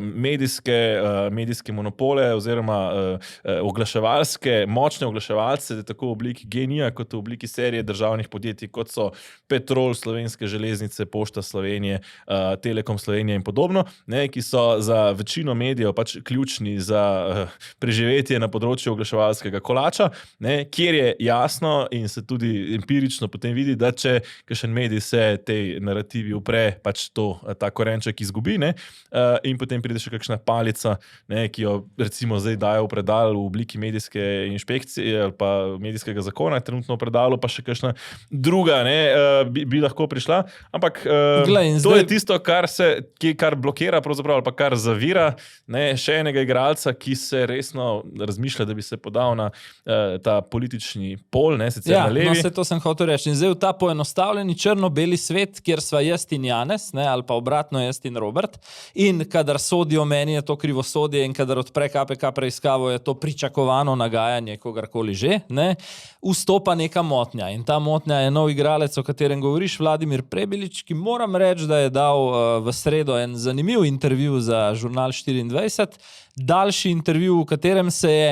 medijske monopole oziroma močne oglaševalce, tako v obliki GEN-I kot v obliki serije državnih podjetij, kot so Petrol, Slovenske železnice, Pošta Slovenije, Telekom Slovenije in podobno, ne, ki so za večino medijev pač ključni za preživetje na področju oglaševalskega kolača, ne, kjer je jasno in se tudi empirično potem vidi, da če kakšen medij se tej narativi upre, pač ta korenček izgubi, ne? In potem pride še kakšna palica, ne, ki jo recimo zdaj dajo v predal v obliki medijske inšpekcije ali pa medijskega zakona, trenutno v predalu pa še kakšna druga, ne, bi lahko prišla, ampak to je tisto, kar blokira pravzaprav ali pa kar zavira, ne, še enega igralca, ki se resno razmišlja, da bi se podal na ta politični pol, ne, sicer na levi. No, se to sem hotel reči. In zdaj v ta poenostavljeni črno-beli svet, kjer sva jaz in Janez, ne, ali pa obratno jaz in Robert, in kadar sodijo meni, je to krivosodje, in kadar odpre KPK preiskavo, je to pričakovano nagajanje kogarkoli že, ne, vstopa neka motnja. In ta motnja je nov igralec, o katerem govoriš, Vladimir Prebilič, ki moram reči, da je dal v sredo en zanimiv intervju za žurnal 24, daljši intervju, v katerem se je,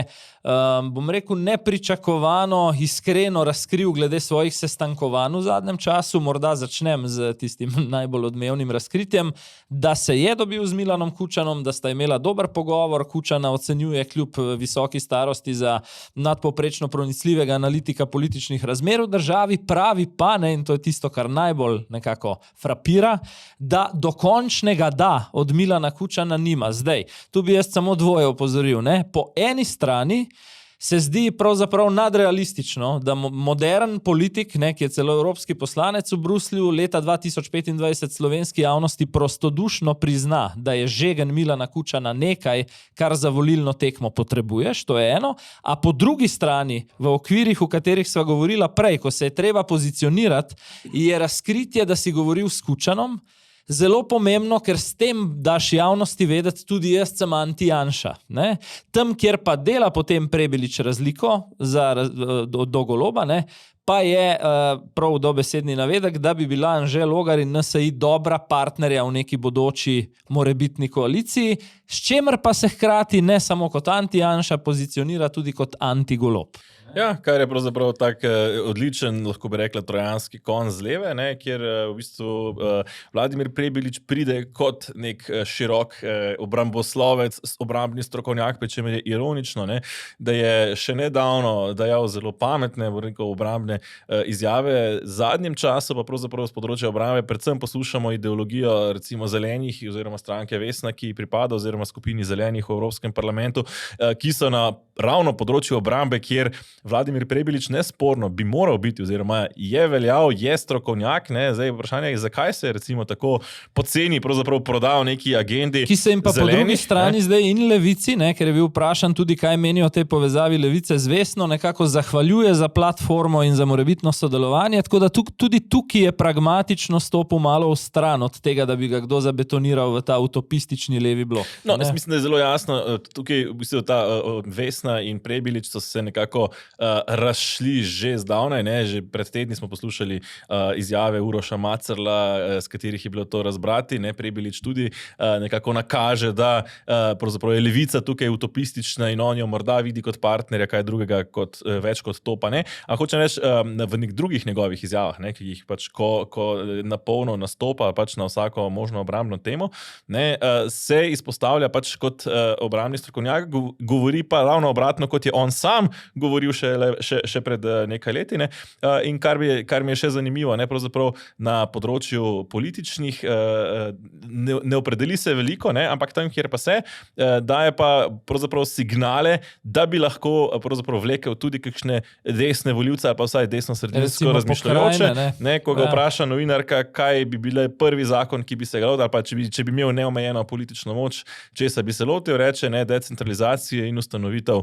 bom rekel, nepričakovano, iskreno razkril glede svojih sestankovanj v zadnjem času. Morda začnem z tistim najbolj odmevnim razkritjem, da se je dobil z Milanom Kučanom, da sta imela dober pogovor. Kučana ocenjuje kljub visoki starosti za nadpovprečno pronicljivega analitika političnih razmer v državi, pravi pa, ne, in to je tisto, kar najbolj nekako frapira, da dokončnega da od Milana Kučana nima. Zdaj, tu bi jaz samo dvoje opozoril. Ne? Po eni strani se zdi pravzaprav nadrealistično, da modern politik, ne, ki je celo evropski poslanec v Bruslju, leta 2025 slovenski javnosti prostodušno prizna, da je žegen Milana Kučana nekaj, kar za volilno tekmo potrebuješ, to je eno, a po drugi strani, v okvirih, v katerih sva govorila prej, ko se je treba pozicionirati, je razkritje, da si govoril s Kučanom, zelo pomembno, ker s tem daš javnosti vedeti, tudi jaz sem anti-Janša. Ne? Tam, kjer pa dela potem Prebilič razliko do Goloba, ne? Pa je prav dobesedni navedek, da bi bila Anže Logar in NSI dobra partnerja v neki bodoči morebitni koaliciji, s čemer pa se hkrati ne samo kot anti-Janša pozicionira tudi kot anti-Golob. Ja, kar je pravzaprav tak odličen, lahko bi rekla, trojanski konj z leve, ne, kjer v bistvu Vladimir Prebilič pride kot nek širok obramboslovec, obrambni strokovnjak, pri čemer je ironično, ne, da je še nedavno dajal zelo pametne, obrambne izjave. V zadnjem času pa pravzaprav z področja obrambe predvsem poslušamo ideologijo recimo zelenih oziroma stranke Vesna, ki pripada oziroma skupini zelenih v Evropskem parlamentu, ki so na ravno področju obrambe, kjer Vladimir Prebilič nesporno bi moral biti oziroma je veljal, je strokovnjak, ne, zdaj vprašanje je, zakaj se je recimo tako poceni pravzaprav prodal neki agendi ki se jim pa zelenih, po drugi strani ne? Zdaj in Levici, ne, ker je bil vprašan tudi, kaj menijo o tej povezavi Levice z Vesno, nekako zahvaljuje za platformo in za morebitno sodelovanje, tako da tudi tukaj je pragmatično stopil malo v stran od tega, da bi ga kdo zabetoniral v ta utopistični levi blok. No, jaz mislim, da je zelo jasno, tukaj v bistvu ta Vesna in Prebilič so se nekako razšli že zdavnaj, ne? Že pred tedni smo poslušali izjave Uroša Macerla, s katerih je bilo to razbrati, ne? Prebilič tudi nekako nakaže, da pravzaprav je Levica tukaj utopistična in on jo morda vidi kot partnerja, kaj drugega kot, več kot to pa ne. A hočem reči, v nek drugih njegovih izjavah, ne? Ki jih pač, ko napolno nastopa pač na vsako možno obrambno temo, ne? Se izpostavlja pač kot obrambni strokovnjak, govori pa ravno obratno, kot je on sam govoril še pred nekaj leti. Ne? In kar mi je še zanimivo, ne? Pravzaprav na področju političnih ne opredeli se veliko, ne? Ampak tam, kjer pa se, daje pa pravzaprav signale, da bi lahko pravzaprav vlekel tudi kakšne desne volivce ali pa vsaj desno-sredinsko razmišljajoče. Ne? Ko ga vpraša novinarka, kaj bi bile prvi zakon, ki bi se ga lotil, ali pa če bi imel neomejeno politično moč, česa bi se lotil, reče, ne, decentralizacije in ustanovitev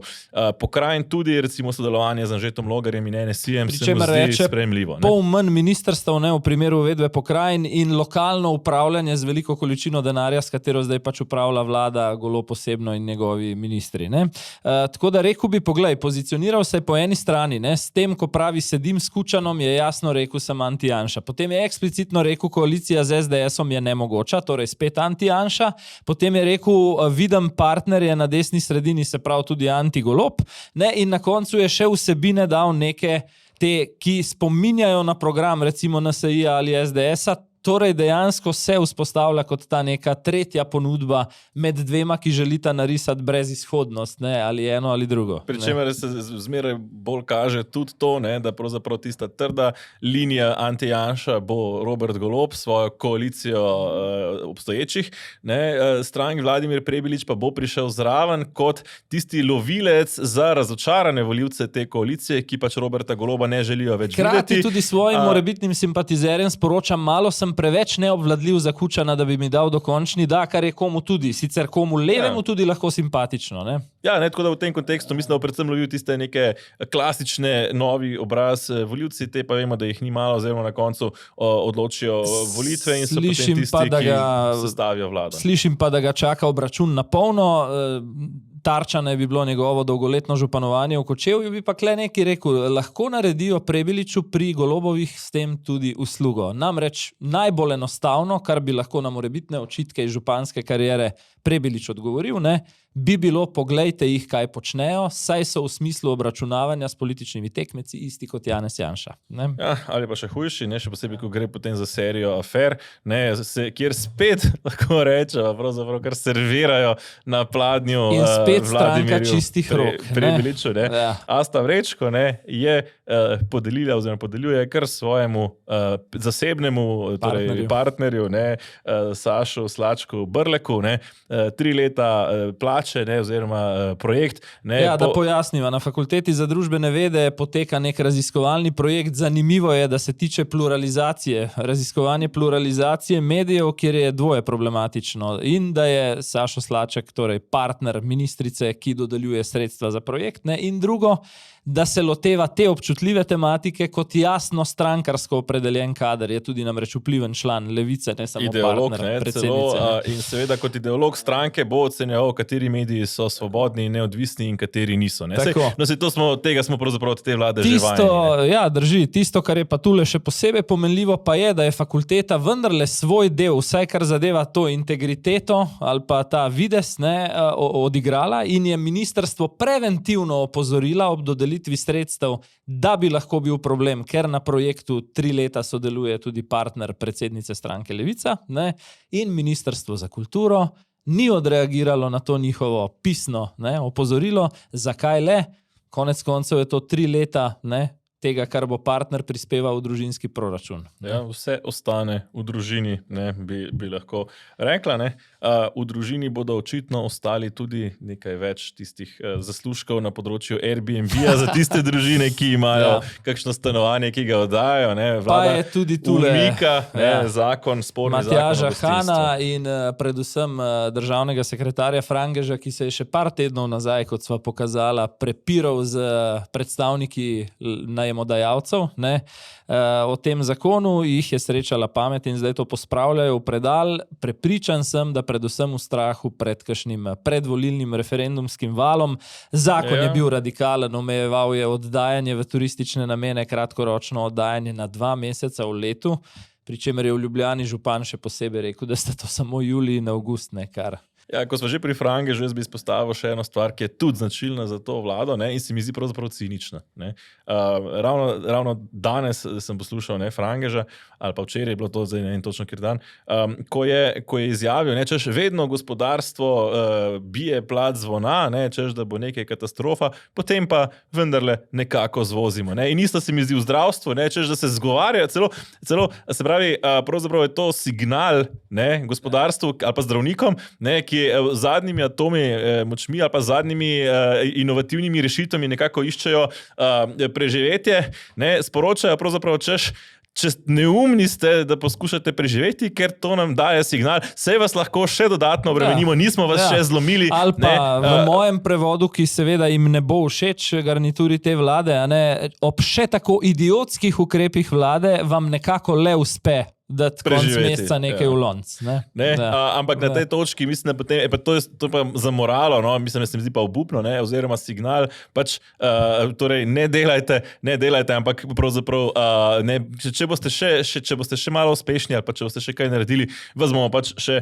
pokrajin, tudi recimo sodelovanje z Anžetom Logarjem in NSI-jem se mu zdi sprejemljivo. Pol manj ministrstev, ne, v primeru uvedbe pokrajin in lokalno upravljanje z veliko količino denarja, s katero zdaj pač upravlja vlada Golob osebno in njegovi ministri. Ne. Tako da rekel bi, poglej, pozicioniral se je po eni strani, ne, s tem, ko pravi sedim s Kučanom, je jasno rekel, sem anti-Janša. Potem je eksplicitno rekel, koalicija z SDS-om je nemogoča, torej spet anti-Janša. Potem je rekel, vidim partnerje na desni sredini, se pravi tudi anti-Golob, ne, in na koncu je še vsebine dal neke te, ki spominjajo na program recimo NSI ali SDS-a, torej dejansko se vzpostavlja kot ta neka tretja ponudba med dvema, ki želita narisati brezizhodnost, ne, ali eno ali drugo. Pričemer se zmeraj bolj kaže tudi to, ne, da pravzaprav tista trda linija anti-Janša bo Robert Golob, svojo koalicijo obstoječih, ne, strank Vladimir Prebilič pa bo prišel zraven kot tisti lovilec za razočarane volivce te koalicije, ki pač Roberta Goloba ne želijo več videti. Hkrati tudi svojim morebitnim simpatizerjem sporočam, malo sem preveč neobvladljiv za Kučana, da bi mi dal dokončni da, kar je komu tudi, sicer komu levemu tudi lahko simpatično. Ne? Ja, ne, tako da v tem kontekstu mislim, da predvsem lovijo tiste neke klasične novi obraz voljivci, te pa vemo, da jih ni malo, oziroma na koncu odločijo volitve in so potem tisti, ki sestavijo vlado. Slišim pa, da ga čaka obračun na polno, tarča naj bi bilo njegovo dolgoletno županovanje v Kočevju, bi pa kle neki rekel, lahko naredijo Prebiliču pri Golobovih s tem tudi uslugo. Namreč najbolj enostavno, kar bi lahko na morebitne očitke iz županske kariere Prebilič odgovoril, ne, bi bilo, poglejte jih, kaj počnejo, saj so v smislu obračunavanja s političnimi tekmeci isti kot Janez Janša. Ne? Ja, ali pa še hujši, ne, še posebej, ko gre potem za serijo afer, ne, kjer spet lahko rečejo, pravzaprav kar servirajo na pladnju in spet stranka čistih rok. Prebiliču, ne. Ja. Asta Vrečko, ne, je podelila oziroma podeljuje kar svojemu zasebnemu partnerju, ne, Sašu Slačku Brleku, ne, 3 leta drugače, ne, oziroma projekt. Ne, Ja, da pojasniva. Na Fakulteti za družbene vede poteka nek raziskovalni projekt. Zanimivo je, da se tiče pluralizacije, raziskovanje pluralizacije medijev, kjer je dvoje problematično. In da je Sašo Slaček, torej partner ministrice, ki dodeljuje sredstva za projekt, ne, in drugo, da se loteva te občutljive tematike kot jasno strankarsko opredeljen kader. Je tudi namreč vpliven član Levice, ne samo ideolog, partner ne, predsednice. celo, in seveda kot ideolog stranke bo ocenjeval, kateri mediji so svobodni in neodvisni in kateri niso. Ne. Sej, tega smo pravzaprav od te vlade že vajeni. Ja, drži. Tisto, kar je pa tule še posebej pomenljivo, pa je, da je fakulteta vendarle svoj del, vsaj kar zadeva to integriteto ali pa ta videz, ne, odigrala in je ministrstvo preventivno opozorila ob dodelitvi sredstev, da bi lahko bil problem, ker na projektu 3 leta sodeluje tudi partner predsednice stranke Levica, ne, in Ministrstvo za kulturo ni odreagiralo na to njihovo pisno, ne, opozorilo. Zakaj le? Konec koncev je to 3 leta, ne, tega, kar bo partner prispeval v družinski proračun. Ja, vse ostane v družini, ne, bi lahko rekla. Ne. V družini bodo očitno ostali tudi nekaj več tistih zaslužkov na področju Airbnb-a za tiste družine, ki imajo kakšno stanovanje, ki ga oddajajo. Ne. Vlada pa je tudi tule umika, zakon, sporni Matjaža zakon o Hana gostinstvu. in predvsem državnega sekretarja Frangeža, ki se je še par tednov nazaj, kot sva pokazala, prepiral z predstavniki najemodajalcev, ne, o tem zakonu, jih je srečala pamet in zdaj to pospravljajo v predal. Prepričan sem, da predvsem v strahu pred kakšnim predvolilnim referendumskim valom. Zakon je bil radikalen, omejeval je oddajanje v turistične namene, kratkoročno oddajanje na 2 meseca v letu, pri čemer je v Ljubljani župan še posebej rekel, da sta to samo julij in avgust, ne kar. Ja, ko smo že pri Frangežu, jaz bi izpostavil še eno stvar, ki je tudi značilna za to vlado, ne, in se mi zdi pravzaprav cinična. Ne. Ravno danes sem poslušal, ne, Frangeža, ali pa včeraj je bilo to, zdaj ne vem točno kjer dan, ko je izjavil, ne, češ vedno gospodarstvo bije plat zvona, ne, češ da bo nekaj katastrofa, potem pa vendarle nekako zvozimo. Ne. In isto se mi zdi v zdravstvu, ne, češ da se zgovarja, celo se pravi, pravzaprav je to signal, ne, gospodarstvu ali pa zdravnikom, ne, ki z zadnjimi atomi močmi ali pa zadnjimi inovativnimi rešitvami nekako iščejo preživetje, ne, sporočajo pravzaprav, češ neumni ste, da poskušate preživeti, ker to nam daje signal. Sej vas lahko še dodatno obremenimo, nismo vas še zlomili. Ali pa v mojem prevodu, ki seveda jim ne bo všeč garnituri te vlade, a ne, ob še tako idiotskih ukrepih vlade vam nekako le uspe dati konc meseca nekaj v lonc. Ampak na tej točki mislim, da potem, to je pa za moralo, no, mislim, da se mi zdi pa obupno, ne, oziroma signal, pač, torej ne delajte, ampak pravzaprav, ne, če boste še malo uspešni ali pa če boste še kaj naredili, vas bomo pač še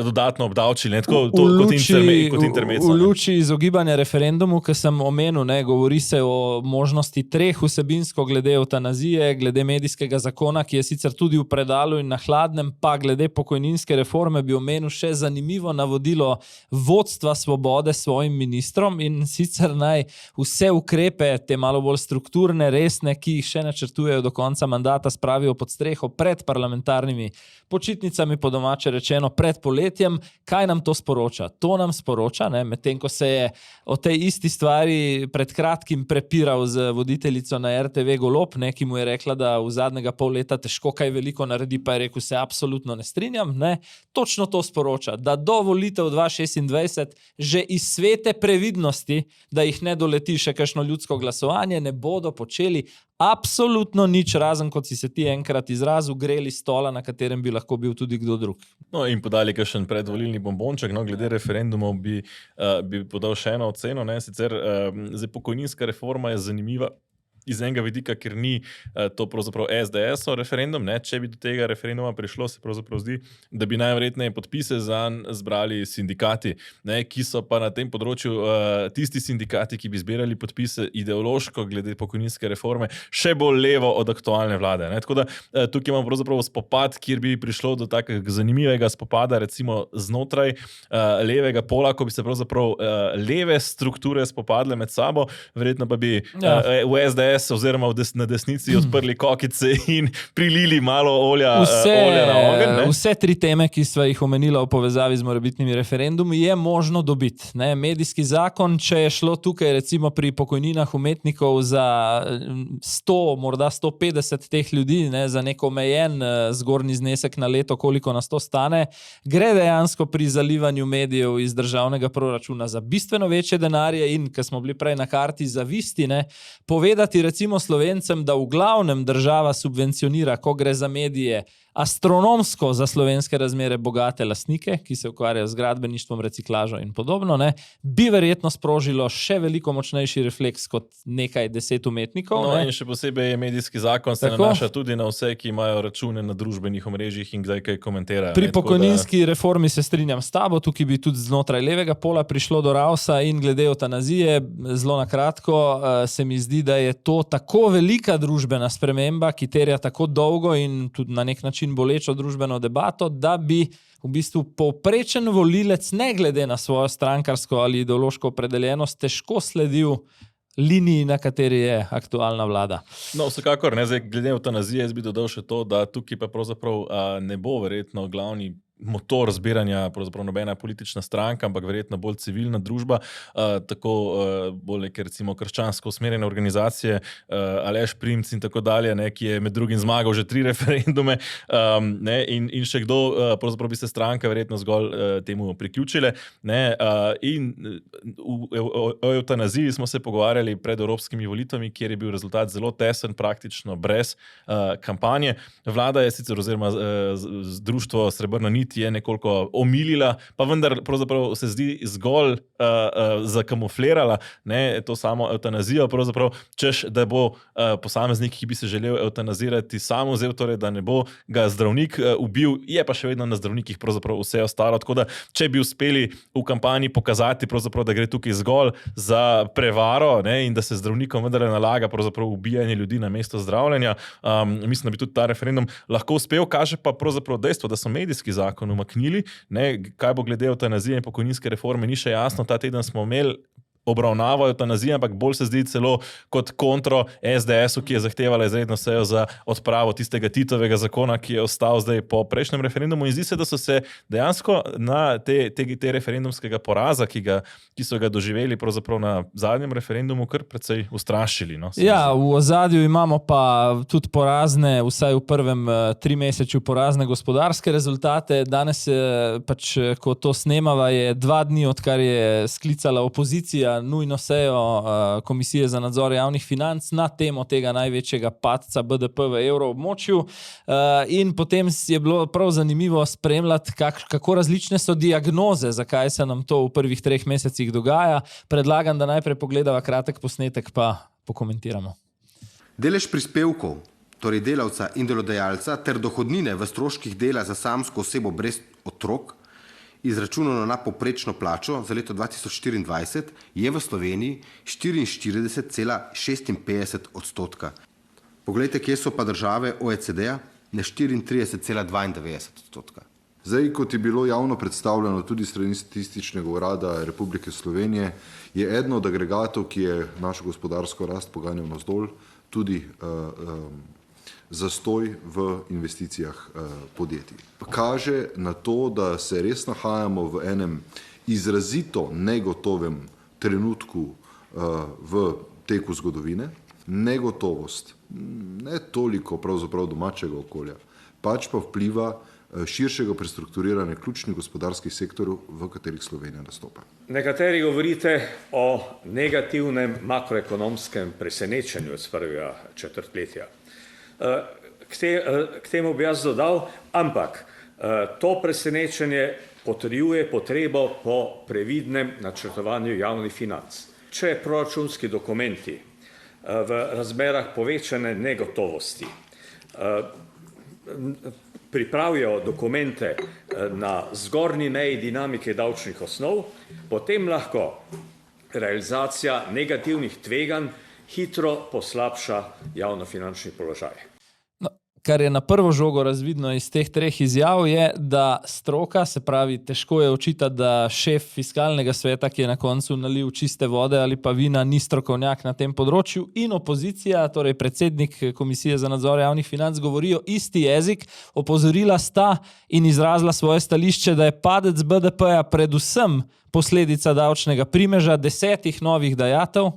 dodatno obdavčili, ne, tako kot intermezzo. V luči izogibanja referendumu, ki sem omenil, ne, govori se o možnosti 3 vsebinsko glede evtanazije, glede medijskega zakona, ki je sicer tudi v predalu in na hladnem, pa glede pokojninske reforme bi omenil še zanimivo navodilo vodstva Svobode s svojim ministrom in sicer naj vse ukrepe, te malo bolj strukturne, resne, ki jih še načrtujejo do konca mandata, spravijo pod streho pred parlamentarnimi počitnicami, po domače rečeno pred poletjem. Kaj nam to sporoča? To nam sporoča, ne, medtem ko se je o tej isti stvari pred kratkim prepiral z voditeljico na RTV Golob, ne, ki mu je rekla, da v zadnjega pol leta težko kaj veliko naredi, pa je rekel, se absolutno ne strinjam. Ne. Točno to sporoča, da do volitev 2026 že iz svete previdnosti, da jih ne doleti še kakšno ljudsko glasovanje, ne bodo počeli absolutno nič, razen kot si se ti enkrat izrazil, greli stola, na katerem bi lahko bil tudi kdo drug. No, in podali kakšen predvolilni bombonček, no, glede referendumov bi podal še eno oceno, ne, sicer pokojninska reforma je zanimiva iz enega vidika, ker ni to pravzaprav SDS-ov referendum, ne, če bi do tega referenduma prišlo, se pravzaprav zdi, da bi najverjetneje podpise zanj zbrali sindikati, ne, ki so pa na tem področju tisti sindikati, ki bi zbirali podpise ideološko glede pokojninske reforme, še bolj levo od aktualne vlade. Ne. Tako da tukaj imamo pravzaprav spopad, kjer bi prišlo do takega zanimivega spopada, recimo znotraj levega pola, ko bi se pravzaprav leve strukture spopadle med sabo, verjetno pa bi v SDS SDS oziroma na desnici odprli kokice in prilili malo olja na ogenj. Vse tri teme, ki sva jih omenila v povezavi z morebitnimi referendumi, je možno dobiti. Medijski zakon, če je šlo tukaj recimo pri pokojninah umetnikov za 100, morda 150 teh ljudi, za nek omejen zgornji znesek na leto, koliko nas to stane, gre dejansko pri zalivanju medijev iz državnega proračuna za bistveno večje denarje in, ker smo bili prej na karti zavisti, povedati recimo Slovencem, da v glavnem država subvencionira, ko gre za medije, astronomsko za slovenske razmere bogate lastnike, ki se ukvarjajo z gradbeništvom, reciklažo in podobno, bi verjetno sprožilo še veliko močnejši refleks kot nekaj 10 umetnikov. In še posebej je medijski zakon se nanaša tudi na vse, ki imajo račune na družbenih omrežjih in kdaj kaj komentirajo. Pri pokojninski reformi se strinjam s tabo, tukaj bi tudi znotraj levega pola prišlo do ravsa in glede eutanazije, zelo na kratko, se mi zdi, da je to tako velika družbena sprememba, ki terja tako dolgo in tudi na nek način bolečo družbeno debato, da bi v bistvu povprečen volilec, ne glede na svojo strankarsko ali ideološko opredeljenost, težko sledil liniji, na kateri je aktualna vlada. No, vsekakor, zdaj glede eutanazije, jaz bi dodal še to, da tukaj pa pravzaprav ne bo verjetno glavni motor zbiranja pravzaprav nobena politična stranka, ampak verjetno bolj civilna družba, tako bolj neke recimo krščansko usmerjene organizacije, Aleš Primc in tako dalje, ki je med drugim zmagal že 3 referendume, in še kdo, pravzaprav bi se stranka verjetno zgolj temu priključile. In o eutanaziji smo se pogovarjali pred evropskimi volitvami, kjer je bil rezultat zelo tesen, praktično brez kampanje. Vlada je sicer, oziroma društvo Srebrna nit je nekoliko omilila, pa vendar pravzaprav se zdi zgolj zakamuflirala to samo eutanazijo, pravzaprav češ, da bo posameznik, ki bi se želel eutanazirati, sam vzel, torej da ne bo ga zdravnik ubil, je pa še vedno na zdravnikih pravzaprav vse ostalo, tako da če bi uspeli v kampanji pokazati pravzaprav, da gre tukaj zgolj za prevaro in da se zdravnikom vendarle nalaga pravzaprav ubijanje ljudi na mesto zdravljenja, mislim, da bi tudi ta referendum lahko uspel, kaže pa pravzaprav dejstvo, da so medijski zakon umaknili, kaj bo glede eutanazije in pokojninske reforme, ni še jasno. Ta teden smo imeli obravnavo eutanazije, ampak bolj se zdi celo kot kontro SDS-u, ki je zahtevala izredno sejo za odpravo tistega Titovega zakona, ki je ostal zdaj po prejšnjem referendumu, in zdi se, da so se dejansko na te referendumskega poraza, ki so ga doživeli pravzaprav na zadnjem referendumu, kar precej ustrašili. V ozadju imamo pa tudi porazne, vsaj v prvem 3 meseču porazne gospodarske rezultate. Danes pač, ko to snemava, je 2 dni, odkar je sklicala opozicija nujno sejo Komisije za nadzor javnih financ na temo tega največjega padca BDP v evroobmočju, in potem je bilo prav zanimivo spremljati, kako različne so diagnoze, zakaj se nam to v prvih 3 mesecih dogaja. Predlagam, da najprej pogledava kratek posnetek, pa pokomentiramo. Delež prispevkov, torej delavca in delodajalca, ter dohodnine v stroških dela za samsko osebo brez otrok, izračunano na povprečno plačo za leto 2024, je v Sloveniji 44,56%. Poglejte, kje so pa države OECD-ja, na 34,92%. Zdaj, kot je bilo javno predstavljeno tudi strani Statističnega urada Republike Slovenije, je eden od agregatov, ki je našo gospodarsko rast poganjal navzdol, tudi zastoj v investicijah podjetij. Kaže na to, da se res nahajamo v enem izrazito negotovem trenutku v teku zgodovine. Negotovost, ne toliko pravzaprav domačega okolja, pač pa vpliva širšega prestrukturiranja ključnih gospodarskih sektorov, v katerih Slovenija nastopa. Nekateri govorite o negativnem makroekonomskem presenečenju z prvega četrtletja. K temu bi jaz dodal, ampak to presenečenje potrjuje potrebo po previdnem načrtovanju javnih financ. Če proračunski dokumenti v razmerah povečane negotovosti pripravijo dokumente na zgornji meji dinamike davčnih osnov, potem lahko realizacija negativnih tveganj hitro poslabša javnofinančni položaj. kar je na prvo žogo razvidno iz teh treh izjav, je, da stroka, se pravi, težko je očitati, da šef fiskalnega sveta, ki je na koncu nalil čiste vode ali pa vina, ni strokovnjak na tem področju, in opozicija, torej predsednik Komisije za nadzor javnih financ, govorijo isti jezik, opozorila sta in izrazila svoje stališče, da je padec BDP-ja predvsem posledica davčnega primeža 10 novih dajatev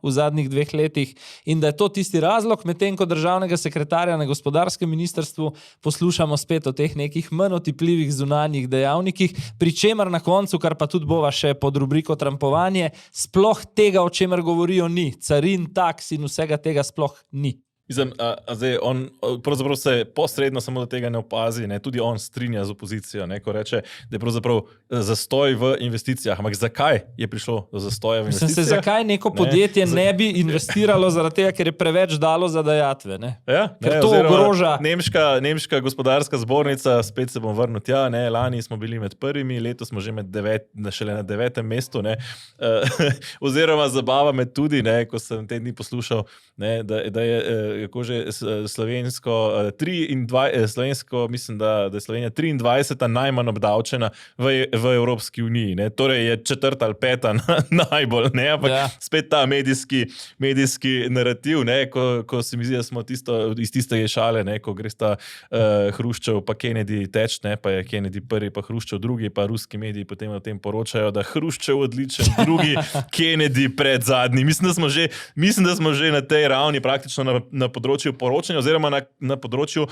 v zadnjih 2 letih in da je to tisti razlog, medtem ko državnega sekretarja na gospodarskem ministrstvu poslušamo spet o teh nekih manj otipljivih zunanjih dejavnikih, pri čemer na koncu, kar pa tudi bova še pod rubriko trampovanje, sploh tega, o čemer govorijo, ni. Carin, taks in vsega tega sploh ni. Zdaj, on pravzaprav se posredno samo do tega ne opazi, tudi on strinja z opozicijo, ko reče, da je pravzaprav zastoj v investicijah. Ampak zakaj je prišlo do zastoja v investicijah? Zakaj neko podjetje ne bi investiralo zaradi tega, ker je preveč dalo za dajatve? Ker to ogroža. Nemška gospodarska zbornica, spet se bom vrnil tja, lani smo bili med prvimi, letos smo že šele na 9. mestu. Oziroma zabava me tudi, ko sem te dni poslušal, da je mislim, da je Slovenija 23. najmanj obdavčena v Evropski uniji. Torej je 4. ali 5. najbolj, ampak spet ta medijski narativ, ko se mi zdi, da smo iz tistega šale, ko gre sta Hruščov pa Kennedy teč, pa je Kennedy prvi, pa Hruščov drugi, pa ruski mediji potem o tem poročajo, da Hruščov odličen, drugi Kennedy pred zadnji. Mislim, da smo že na tej ravni praktično na področju poročanja oziroma na področju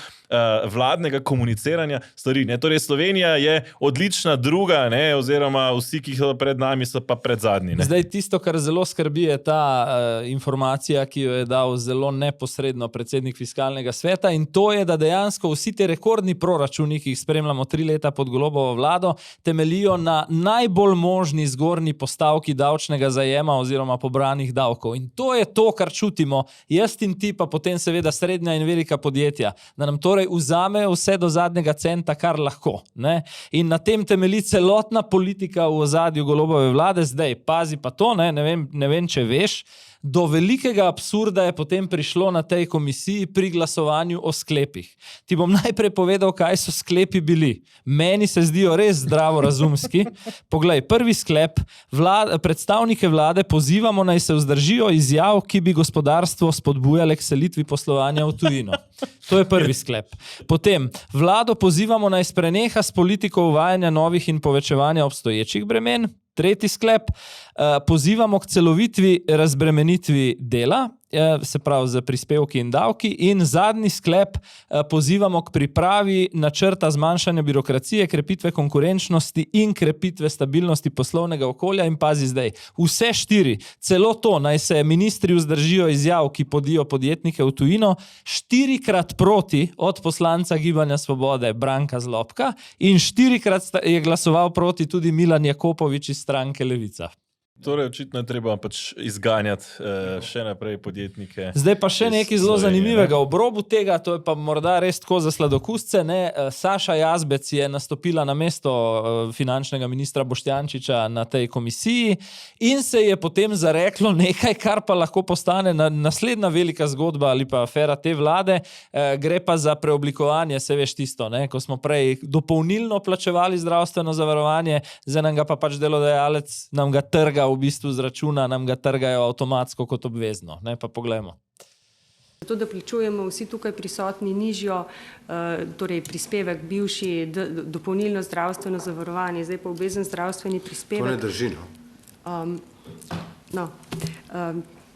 vladnega komuniciranja stvari. Torej, Slovenija je odlična druga, oziroma vsi, ki so pred nami, so pa pred zadnji. Zdaj, tisto, kar zelo skrbi, je ta informacija, ki jo je dal zelo neposredno predsednik fiskalnega sveta, in to je, da dejansko vsi te rekordni proračuni, ki jih spremljamo 3 leta pod Golobovo vlado, temelijo na najbolj možni zgornji postavki davčnega zajema oziroma pobranih davkov. In to je to, kar čutimo, jaz in ti, pa potem seveda srednja in velika podjetja, da nam torej vzamejo vse do zadnjega centa, kar lahko. In na tem temelji celotna politika v ozadju Golobove vlade. Zdaj, pazi pa to, ne vem, če veš, do velikega absurda je potem prišlo na tej komisiji pri glasovanju o sklepih. Ti bom najprej povedal, kaj so sklepi bili. Meni se zdijo res zdravorazumski. Poglej, prvi sklep, predstavnike vlade pozivamo, naj se vzdržijo izjav, ki bi gospodarstvo spodbujale k selitvi poslovanja v tujino. To je prvi sklep. Potem, vlado pozivamo, naj spreneha s politiko uvajanja novih in povečevanja obstoječih bremen. Tretji sklep, pozivamo k celovitvi razbremenitvi dela, se pravi za prispevki in davki, in zadnji sklep, pozivamo k pripravi načrta zmanjšanja birokracije, krepitve konkurenčnosti in krepitve stabilnosti poslovnega okolja. In pazi zdaj, vse 4, celo to, naj se ministri vzdržijo izjav, ki podijo podjetnike v tujino, 4-krat proti od poslanca Gibanja Svobode Branka Zlobka in 4-krat je glasoval proti tudi Milan Jakopovič iz stranke Levica. Torej, očitno je treba izganjati še naprej podjetnike. Zdaj pa še nekaj zelo zanimivega. Ob robu tega, to je pa morda res tako za sladokusce, Saša Jazbec je nastopila na mesto finančnega ministra Boštjančiča na tej komisiji in se je potem zareklo nekaj, kar pa lahko postane naslednja velika zgodba ali pa afera te vlade. Gre pa za preoblikovanje, se veš tisto, ko smo prej dopolnilno plačevali zdravstveno zavarovanje, zdaj nam ga pa pač delodajalec nam ga trga v bistvu z računa, nam ga trgajo avtomatsko kot obvezno. Pa poglejmo. Zato, da plačujemo vsi tukaj prisotni nižjo, torej prispevek bivši dopolnilno zdravstveno zavarovanje, zdaj pa obvezen zdravstveni prispevek. To ne drži,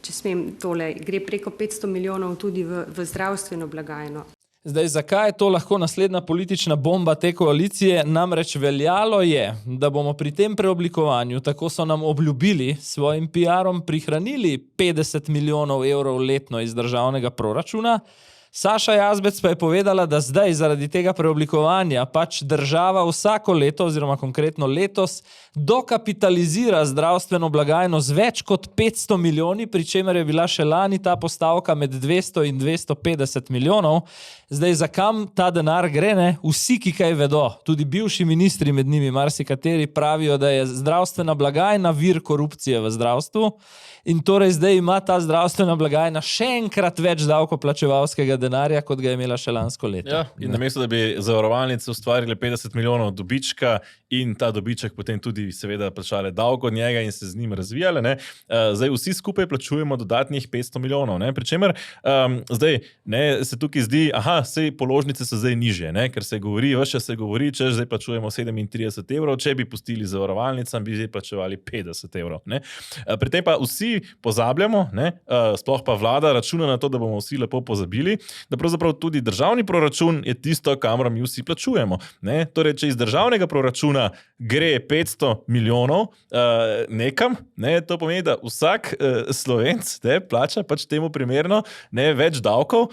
če smem tole, gre preko 500 milijonov tudi v zdravstveno blagajno. Zdaj, zakaj je to lahko naslednja politična bomba te koalicije? Namreč veljalo je, da bomo pri tem preoblikovanju, tako so nam obljubili svojim PR-om, prihranili 50 milijonov evrov letno iz državnega proračuna. Saša Jazbec pa je povedala, da zdaj zaradi tega preoblikovanja pač država vsako leto, oziroma konkretno letos, dokapitalizira zdravstveno blagajno z več kot 500 milijoni, pri čemer je bila še lani ta postavka med 200 in 250 milijonov. Zdaj, za kam ta denar gre, Vsi, ki kaj vedo, tudi bivši ministri med njimi, marsikateri, pravijo, da je zdravstvena blagajna vir korupcije v zdravstvu. In torej zdaj ima ta zdravstvena blagajna še enkrat več davkoplačevalskega denarja, kot ga je imela še lansko leto. Ja, in namesto, da bi zavarovalnice ustvarile 50 milijonov dobička in ta dobiček potem tudi seveda plačale davek od njega in se z njim razvijale, ne, zdaj vsi skupaj plačujemo dodatnih 500 milijonov. Ne, pričemer zdaj se tukaj zdi, sej položnice so zdaj nižje, ne, ker se govori, če zdaj plačujemo 37 evrov, če bi pustili zavarovalnicam, bi zdaj plačevali 50 evrov. Ne. Pri tem pa vsi pozabljamo, ne, sploh pa vlada računa na to, da bomo vsi lepo pozabili, da pravzaprav tudi državni proračun je tisto, kamor mi vsi plačujemo. Ne. Torej, če iz državnega proračuna gre 500 milijonov nekam, ne, to pomeni, da vsak Slovenc plača pač temu primerno več davkov,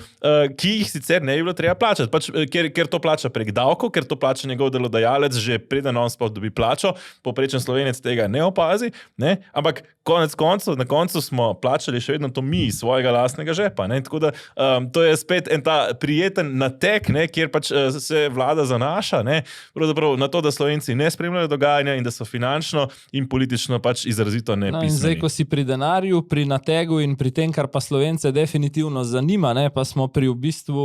ki jih sicer ne bi bilo treba plačati. Pač, ker to plača prek davkov, ker to plača njegov delodajalec, že preden on sploh dobi plačo, povprečen Slovenec tega ne opazi, ne, ampak na koncu smo plačali še vedno to mi iz svojega lastnega žepa. Ne, tako da to je spet en ta prijeten natek, ne, kjer pač se vlada zanaša, ne, pravzaprav na to, da Slovenci ne spremljajo dogajanja in da so finančno in politično pač izrazito nepismeni. In zdaj, ko si pri denarju, pri nategu in pri tem, kar pa Slovence definitivno zanima, ne, pa smo pri v bistvu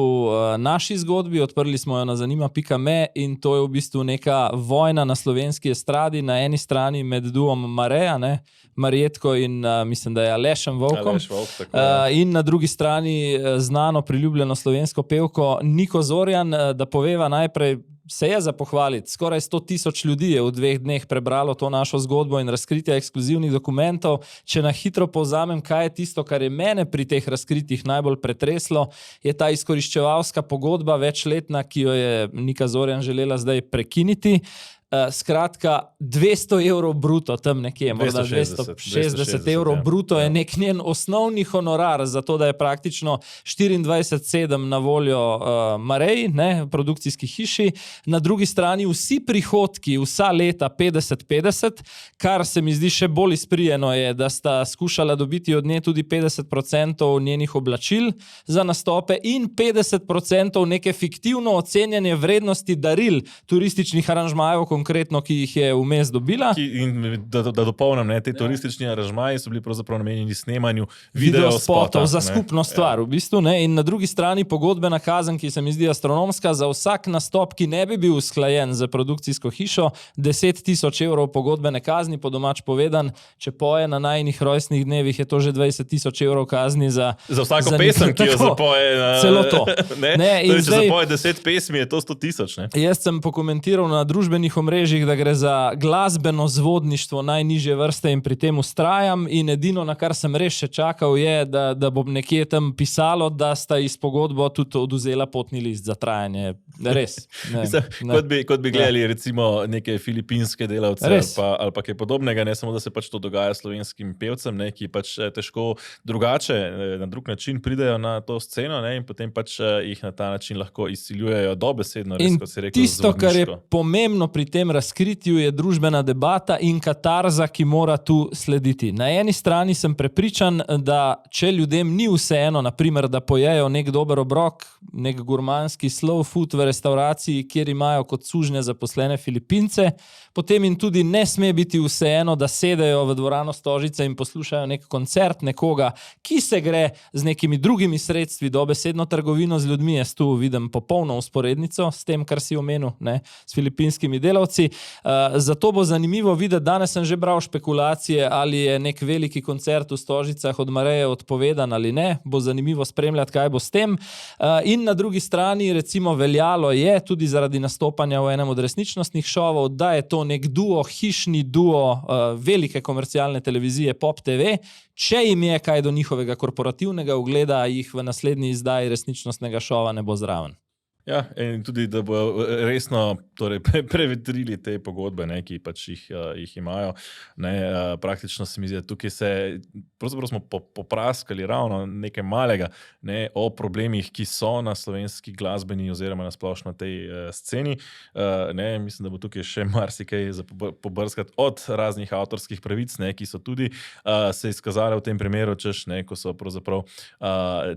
naši zgodbi, odprli smo jo na zanima.me in to je v bistvu neka vojna na slovenski estradi, na eni strani med duom Mareja, ne, Marjetko in mislim, da je Alešem Volkom. In na drugi strani znano priljubljeno slovensko pevko Niko Zorjan, da poveva najprej, se je za pohvaliti. Skoraj 100,000 ljudi je v 2 dneh prebralo to našo zgodbo in razkritje ekskluzivnih dokumentov. Če na hitro povzamem, kaj je tisto, kar je mene pri teh razkritjih najbolj pretreslo, je ta izkoriščevalska pogodba večletna, ki jo je Nika Zorjan želela zdaj prekiniti. Skratka, 200 evrov bruto, tam nekje, morda 260 evrov bruto je nek njen osnovni honorar za to, da je praktično 24/7 na voljo Mareji, ne, produkcijski hiši. Na drugi strani vsi prihodki, vsa leta 50-50, kar se mi zdi še bolj izprijeno je, da sta skušala dobiti od nje tudi 50% njenih oblačil za nastope in 50% neke fiktivno ocenjene vrednosti daril turističnih aranžmajev, konkretno, ki jih je vmes dobila. Da dopolnim, te turistični aranžmaji so bili pravzaprav namenjeni snemanju videospotov za skupno stvar, v bistvu, ne. In na drugi strani pogodbena kazen, ki se mi zdi astronomska, za vsak nastop, ki ne bi bil usklajen za produkcijsko hišo, 10,000 evrov pogodbene kazni, po domač povedan, če poje na najinih rojstnih dnevih, je to že 20,000 evrov kazni za vsako pesem, ki jo zapoje. Celo to. Če zapoje 10 pesmi, je to 100,000. Jaz sem pokomentiral na družbenih omrežjih, da gre za glasbeno zvodništvo najnižje vrste in pri tem ustrajam in edino, na kar sem res še čakal, je, da bo nekje tam pisalo, da sta iz pogodbo tudi oduzela potni list za trajanje. Res. Kot bi gledali recimo neke filipinske delavce ali pa kaj podobnega, ne samo, da se pač to dogaja slovenskim pevcem, ne, ki pač težko drugače, na drug način pridejo na to sceno, ne, in potem pač jih na ta način lahko izsiljujejo dobesedno, res, kot si rekel, tisto, kar je pomembno pri tem razkritju, je družbena debata in katarza, ki mora tu slediti. Na eni strani sem prepričan, da če ljudem ni vseeno, naprimer, da pojejo nek dober obrok, nek gurmanski slow food v restauraciji, kjer imajo kot sužnje zaposlene Filipince, potem jim tudi ne sme biti vseeno, da sedejo v dvorano Stožice in poslušajo nek koncert nekoga, ki se gre z nekimi drugimi sredstvi dobesedno trgovino z ljudmi. Jaz tu vidim popolno usporednico s tem, kar si omenil, ne, s filipinskimi delavci. Zato bo zanimivo videti, danes sem že bral špekulacije, ali je nek veliki koncert v Stožicah od Mareje odpovedan ali ne. Bo zanimivo spremljati, kaj bo s tem. In na drugi strani, recimo, veljalo je tudi zaradi nastopanja v enem od resničnostnih šovov, da je to nek duo, hišni duo velike komercialne televizije Pop TV. Če jim je kaj do njihovega korporativnega ugleda, jih v naslednji izdaji resničnostnega šova ne bo zraven. Ja, in tudi, da bo resno prevetrili te pogodbe, ne, ki pač jih imajo. Ne, praktično se mi zdi, tukaj pravzaprav smo popraskali ravno nekaj malega, ne, o problemih, ki so na slovenski glasbeni oziroma na splošno tej sceni. Ne, mislim, da bo tukaj še marsikaj za pobrskati od raznih avtorskih pravic, ne, ki so tudi se izkazale v tem primeru, ko so pravzaprav,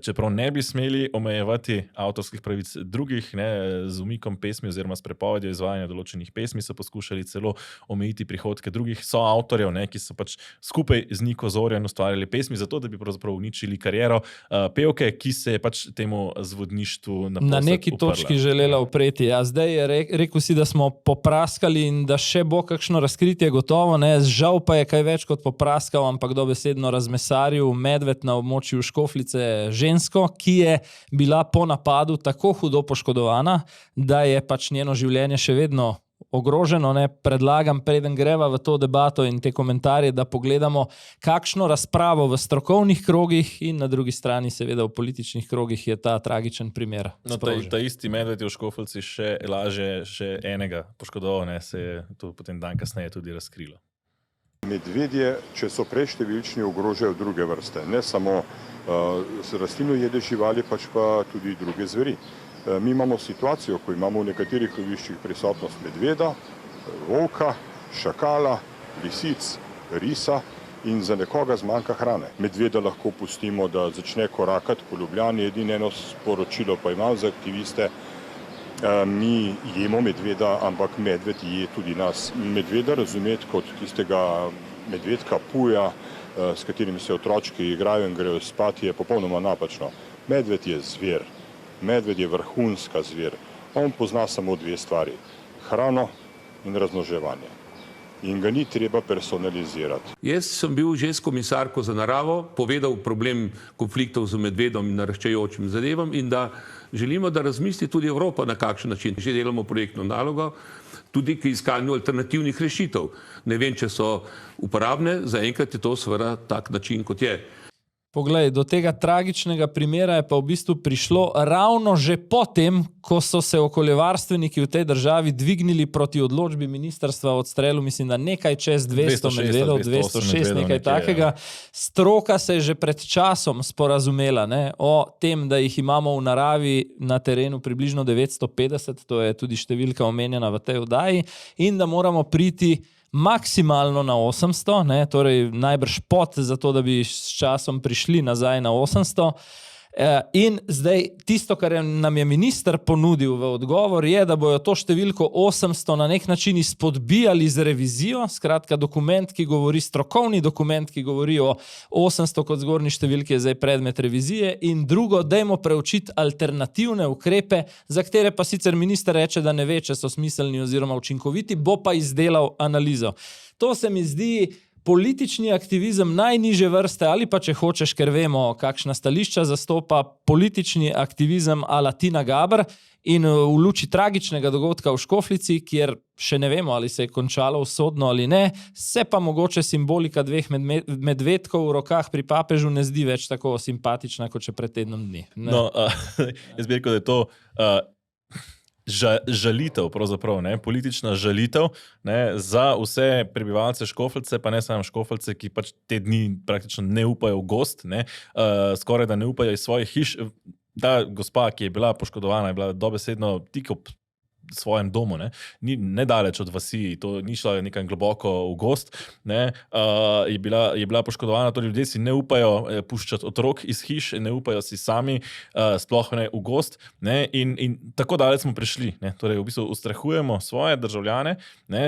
čeprav ne bi smeli omejevati avtorskih pravic drugih šolah, ne, z umikom pesmi oziroma s prepovedjo izvajanja določenih pesmi so poskušali celo omejiti prihodke drugih soavtorjev, ne, ki so pač skupaj z Niko Zorjan ustvarjali pesmi, zato da bi pravzaprav uničili kariero pevke, ki se je pač temu zvodništvu na neki točki želela upreti. Ja, zdaj je rekel si, da smo popraskali in da še bo kakšno razkritje gotovo, ne, žal pa je kaj več kot popraskal, ampak dobesedno razmesaril medved na območju Škofljice žensko, ki je bila po napadu tako hudo poškodovana, da je pač njeno življenje še vedno ogroženo. Ne? Predlagam, preden greva v to debato in te komentarje, da pogledamo, kakšno razpravo v strokovnih krogih in na drugi strani seveda v političnih krogih je ta tragičen primer. No, ta isti medved je v Škofljici še enega poškodoval, ne? Se je to potem dan kasneje tudi razkrilo. Medvedje, če so preštevilčni, ogrožajo druge vrste, ne samo rastlinojede živali, pač pa tudi druge zveri. Mi imamo situacijo, ko imamo v nekaterih loviščih prisotnost medveda, volka, šakala, lisic, risa in za nekoga zmanjka hrane. Medveda lahko pustimo, da začne korakati po Ljubljani, edino eno sporočilo pa imam za aktiviste, mi jemo medveda, ampak medved je tudi nas. Medveda razumeti kot tistega medvedka puja, s katerim se otročki igrajo in grejo spat, je popolnoma napačno. Medved je zver, medved je vrhunska zver. On pozna samo dve stvari, hrano in razmnoževanje. In ga ni treba personalizirati. Jaz sem bil že s komisarko za naravo, povedal problem konfliktov z medvedom in naraščajočim zadevam in da želimo, da razmisli tudi Evropa na kakšen način. Že delamo projektno nalogo, tudi k iskanju alternativnih rešitev. Ne vem, če so uporabne, zaenkrat je to seveda tak način, kot je. Poglej, do tega tragičnega primera je pa v bistvu prišlo ravno že potem, ko so se okoljevarstveniki v tej državi dvignili proti odločbi ministrstva o odstrelu, mislim, da nekaj čez 200 medvedov, 206, nekaj takega. Stroka se je že pred časom sporazumela, ne, o tem, da jih imamo v naravi na terenu približno 950, to je tudi številka omenjena v tej oddaji, in da moramo priti maksimalno na 800, ne, torej najbrž pod, zato da bi s časom prišli nazaj na 800. In zdaj tisto, kar nam je minister ponudil v odgovor, je, da bojo to številko 800 na nek način izpodbijali z revizijo, skratka dokument, ki govori, strokovni dokument, ki govori o 800 kot zgornji številki, je zdaj predmet revizije, in drugo, dajmo preučiti alternativne ukrepe, za katere pa sicer minister reče, da ne ve, če so smiselni oziroma učinkoviti, bo pa izdelal analizo. To se mi zdi politični aktivizem najnižje vrste, ali pa če hočeš, ker vemo, kakšna stališča zastopa, politični aktivizem a la Tina Gaber, in v luči tragičnega dogodka v Škofljici, kjer še ne vemo, ali se je končalo usodno ali ne, se pa mogoče simbolika dveh medvedkov v rokah pri papežu ne zdi več tako simpatična, kot še pred tednom dni. No, jaz bi rekel, da je to žalitev, pravzaprav, ne, politična žalitev, ne, za vse prebivalce Škofljice, pa ne samo Škofljice, ki pač te dni praktično ne upajo v gozd, ne, skoraj da ne upajo iz svojih hiš. Ta gospa, ki je bila poškodovana, je bila dobesedno tik ob svojem domu, ne, nedaleč od vasi, to ni šlo nekaj globoko v gozd, ne, je bila poškodovana, torej ljudje si ne upajo puščati otrok iz hiš, ne upajo si sami, sploh ne v gozd, ne, in tako daleč smo prišli, ne, torej v bistvu ustrahujemo svoje državljane, ne,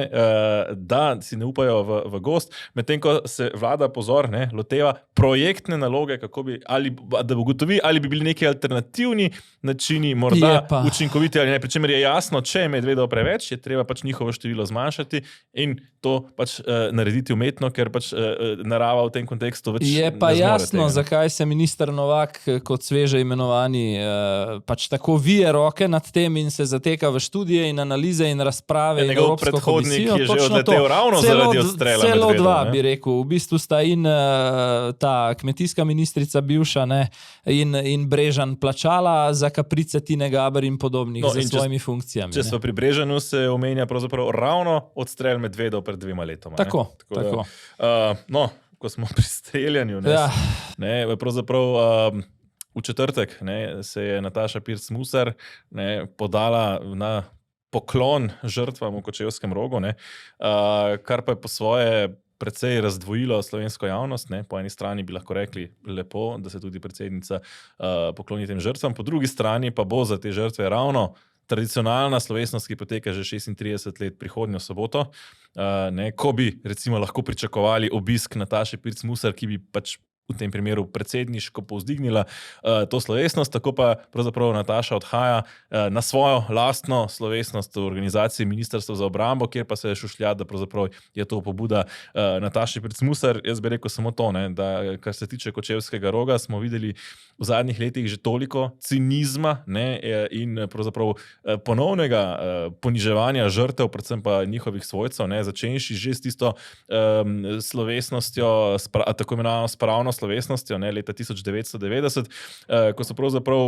da si ne upajo v gozd, medtem ko se vlada, pozor, ne, loteva projektne naloge, kako bi, ali da ugotovi, ali bi bili neki alternativni načini morda učinkoviti ali ne, pri čemer je jasno, če je medvedov preveč, je treba pač njihovo število zmanjšati in to pač narediti umetno, ker pač narava v tem kontekstu več je pa jasno, zakaj se minister Novak kot sveže imenovani pač tako vije roke nad tem in se zateka v študije in analize in razprave in Evropsko komisijo. Je že odletel ravno zaradi odstrela medvedov. Celo dva, bi rekel. V bistvu sta in ta kmetijska ministrica bivša, ne, in Brežan plačala za kaprice Tine Gaber in podobnih za svojimi funkcijami. Če smo pri Brežanu, se omenja pravzaprav ravno odstrel medvedov pred 2 letoma. Tako. No, ko smo pri streljanju, ne, pravzaprav v četrtek, ne, se je Nataša Pirc Musar, ne, podala na poklon žrtvam v Kočevskem Rogu, ne, kar pa je po svoje precej razdvojilo slovensko javnost. Ne? Po eni strani bi lahko rekli lepo, da se tudi predsednica pokloni tem žrtvam, po drugi strani pa bo za te žrtve ravno tradicionalna slovesnost, ki poteka že 36 let prihodnjo soboto, ko bi recimo lahko pričakovali obisk Nataše Pirc Musar, ki bi pač v tem primeru predsedniško povzdignila to slovesnost, tako pa pravzaprav Nataša odhaja na svojo lastno slovesnost v organizaciji Ministrstva za obrambo, kjer pa se šušlja, da pravzaprav je to pobuda Nataše Pirc Musar. Jaz bi rekel samo to, ne, da kar se tiče Kočevskega roga, smo videli v zadnjih letih že toliko cinizma, ne, in pravzaprav ponovnega poniževanja žrtev, predvsem pa njihovih svojcev, ne, začenši že s tisto slovesnostjo, tako imenovano spravno slovesnostjo, ne, leta 1990, ko so pravzaprav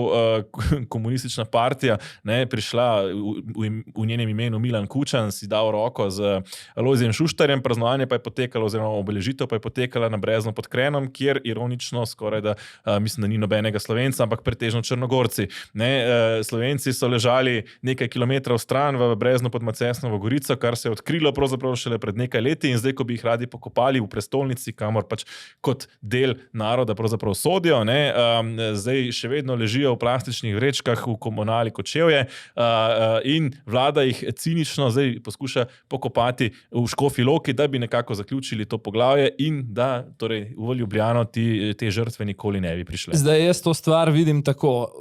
komunistična partija, ne, prišla v njenem imenu Milan Kučan, si dal roko z Alojzijem Šuštarjem, praznovanje pa je potekalo, oziroma obeležitev pa je potekala na Breznu pod Krenom, kjer ironično skoraj da, mislim, da ni nobenega Slovenca, ampak pretežno Črnogorci. Ne, Slovenci so ležali nekaj kilometrov stran v Breznu pod Macesnovo Gorico, kar se je odkrilo pravzaprav šele pred nekaj leti in zdaj, ko bi jih radi pokopali v prestolnici, kamor pač kot del naroda pravzaprav sodijo, ne, zdaj še vedno ležijo v plastičnih vrečkah v komunali Kočevje in vlada jih cinično zdaj poskuša pokopati v Škofji Loki, da bi nekako zaključili to poglavje in da torej v Ljubljano te žrtve nikoli ne bi prišle. Zdaj jaz to stvar vidim tako,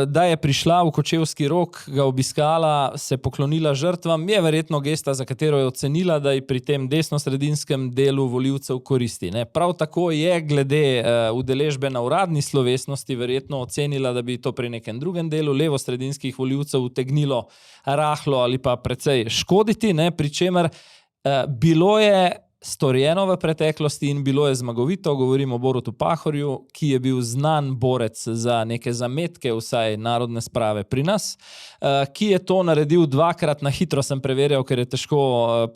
da je prišla v Kočevski rog, ga obiskala, se poklonila žrtvam, je verjetno gesta, za katero je ocenila, da ji pri tem desnosredinskem delu volivcev koristi. Ne. Prav tako je glede udeležbe na uradni slovesnosti verjetno ocenila, da bi to pri nekem drugem delu levosredinskih volivcev utegnilo rahlo ali pa precej škoditi, ne, pri čemer bilo je storjeno v preteklosti in bilo je zmagovito, govorim o Borutu Pahorju, ki je bil znan borec za neke zametke, vsaj narodne sprave pri nas, ki je to naredil dvakrat, na hitro sem preverjal, ker je težko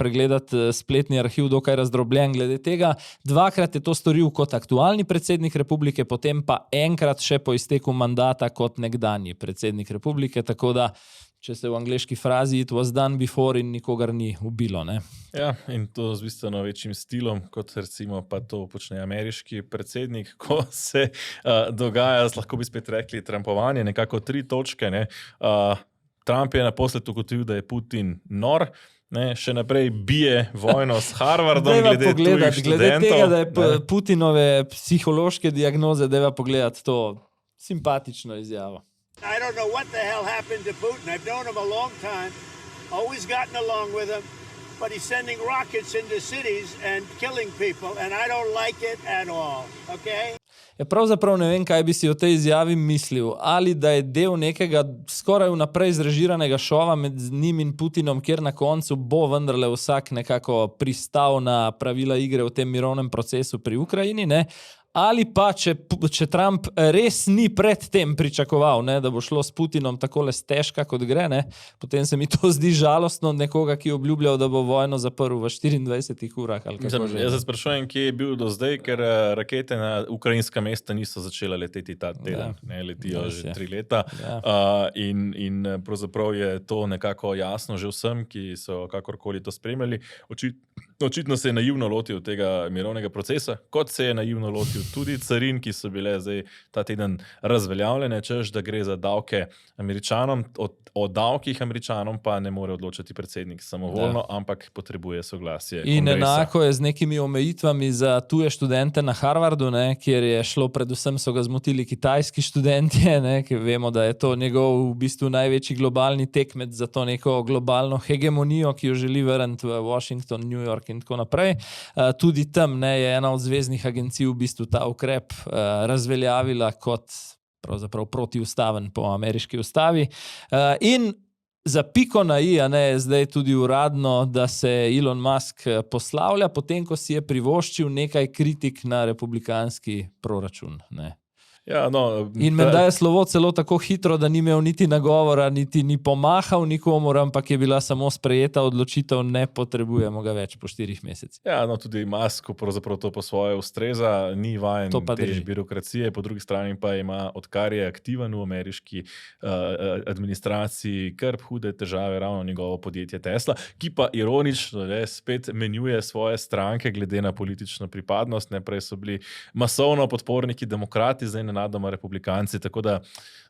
pregledati spletni arhiv, dokaj razdrobljen glede tega. Dvakrat je to storil kot aktualni predsednik republike, potem pa enkrat še po izteku mandata kot nekdanji predsednik republike, tako da če se v angleški frazi it was done before in nikogar ni ubilo. Ne? Ja, in to z bistveno večjim stilom, kot recimo pa to počne ameriški predsednik, ko se dogaja, lahko bi spet rekli, trampovanje, nekako 3 točke. Ne? Trump je naposled ugotovil, da je Putin nor, ne, še naprej bije vojno s Harvardom glede tujih študentov. Glede tega, da je Putinove psihološke diagnoze, deva pogledati to simpatično izjavo. I don't know what the hell happened to Putin. I've known him a long time, always gotten along with him, but he's sending rockets into cities and killing people, and I don't like it at all, okay? Ja, pravzaprav ne vem, kaj bi si o tej izjavi mislil. Ali da je del nekega skoraj vnaprej zrežiranega šova med njim in Putinom, kjer na koncu bo vendarle vsak nekako pristal na pravila igre v tem mirovnem procesu pri Ukrajini, ne? Ali pa, če Trump res ni predtem pričakoval, ne, da bo šlo s Putinom takole stežka, kot gre, ne, potem se mi to zdi žalostno od nekoga, ki je obljubljal, da bo vojno zaprl v 24 urah. Jaz se sprašujem, kje je bil do zdaj, ker rakete na ukrajinska mesta niso začela leteti ta teden. Ja. Ne, letijo že 3 leta. Ja. In pravzaprav je to nekako jasno že vsem, ki so kakorkoli to spremljali. Očitno se je naivno lotil tega mirovnega procesa, kot se je naivno lotil tudi carin, ki so bile zdaj ta teden razveljavljene, češ, da gre za davke Američanom. O davkih Američanom pa ne more odločati predsednik samovoljno, ampak potrebuje soglasje kongresa. In enako je z nekimi omejitvami za tuje študente na Harvardu, ne, kjer je šlo predvsem, so ga zmotili kitajski študentje, ne, ker vemo, da je to njegov v bistvu največji globalni tekmec za to neko globalno hegemonijo, ki jo želi vrniti v Washington, New York in tako naprej. Tudi tam, ne, je ena od zveznih agencij v bistvu ta ukrep razveljavila kot pravzaprav protiustaven po ameriški ustavi. In za piko na i, ne, je zdaj tudi uradno, da se Elon Musk poslavlja, potem ko si je privoščil nekaj kritik na republikanski proračun. Ne. Ja, no, In menda je slovo celo tako hitro, da ni imel niti nagovora, niti ni pomahal nikomor, ampak je bila samo sprejeta odločitev, ne potrebujemo ga več po 4 mesecih. Ja, no, tudi Musk pravzaprav to po svoje ustreza, ni vajen te drži. birokracije, po drugi strani pa ima, odkar je aktiven v ameriški administraciji, kar hude težave, ravno njegovo podjetje Tesla, ki pa ironično spet menjuje svoje stranke glede na politično pripadnost. Prej so bili masovno podporniki demokrati, zdaj nenadoma republikanci, tako da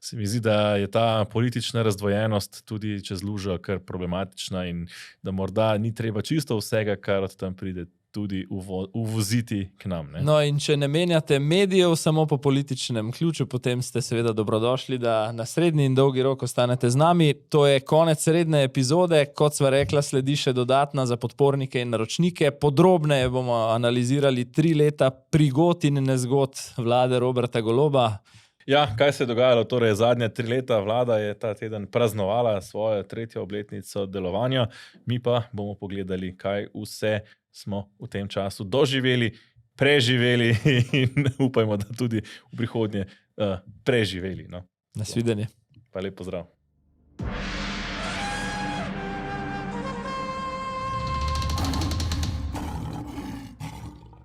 se mi zdi, da je ta politična razdvojenost tudi čez lužo kar problematična in da morda ni treba čisto vsega, kar od tam pride, tudi uvoziti k nam. Ne? No, in če ne menjate medijev samo po političnem ključu, potem ste seveda dobrodošli, da na srednji in dolgi rok ostanete z nami. To je konec redne epizode. Kot sva rekla, sledi še dodatna za podpornike in naročnike. Podrobneje bomo analizirali 3 leta prigod in nezgod vlade Roberta Goloba. Ja, kaj se je dogajalo? Torej, zadnje 3 leta vlada je ta teden praznovala svojo 3. obletnico delovanja. Mi pa bomo pogledali, kaj vse smo v tem času doživeli, preživeli in upajmo, da tudi v prihodnje preživeli. No. Nasvidenje. Pa lep pozdrav.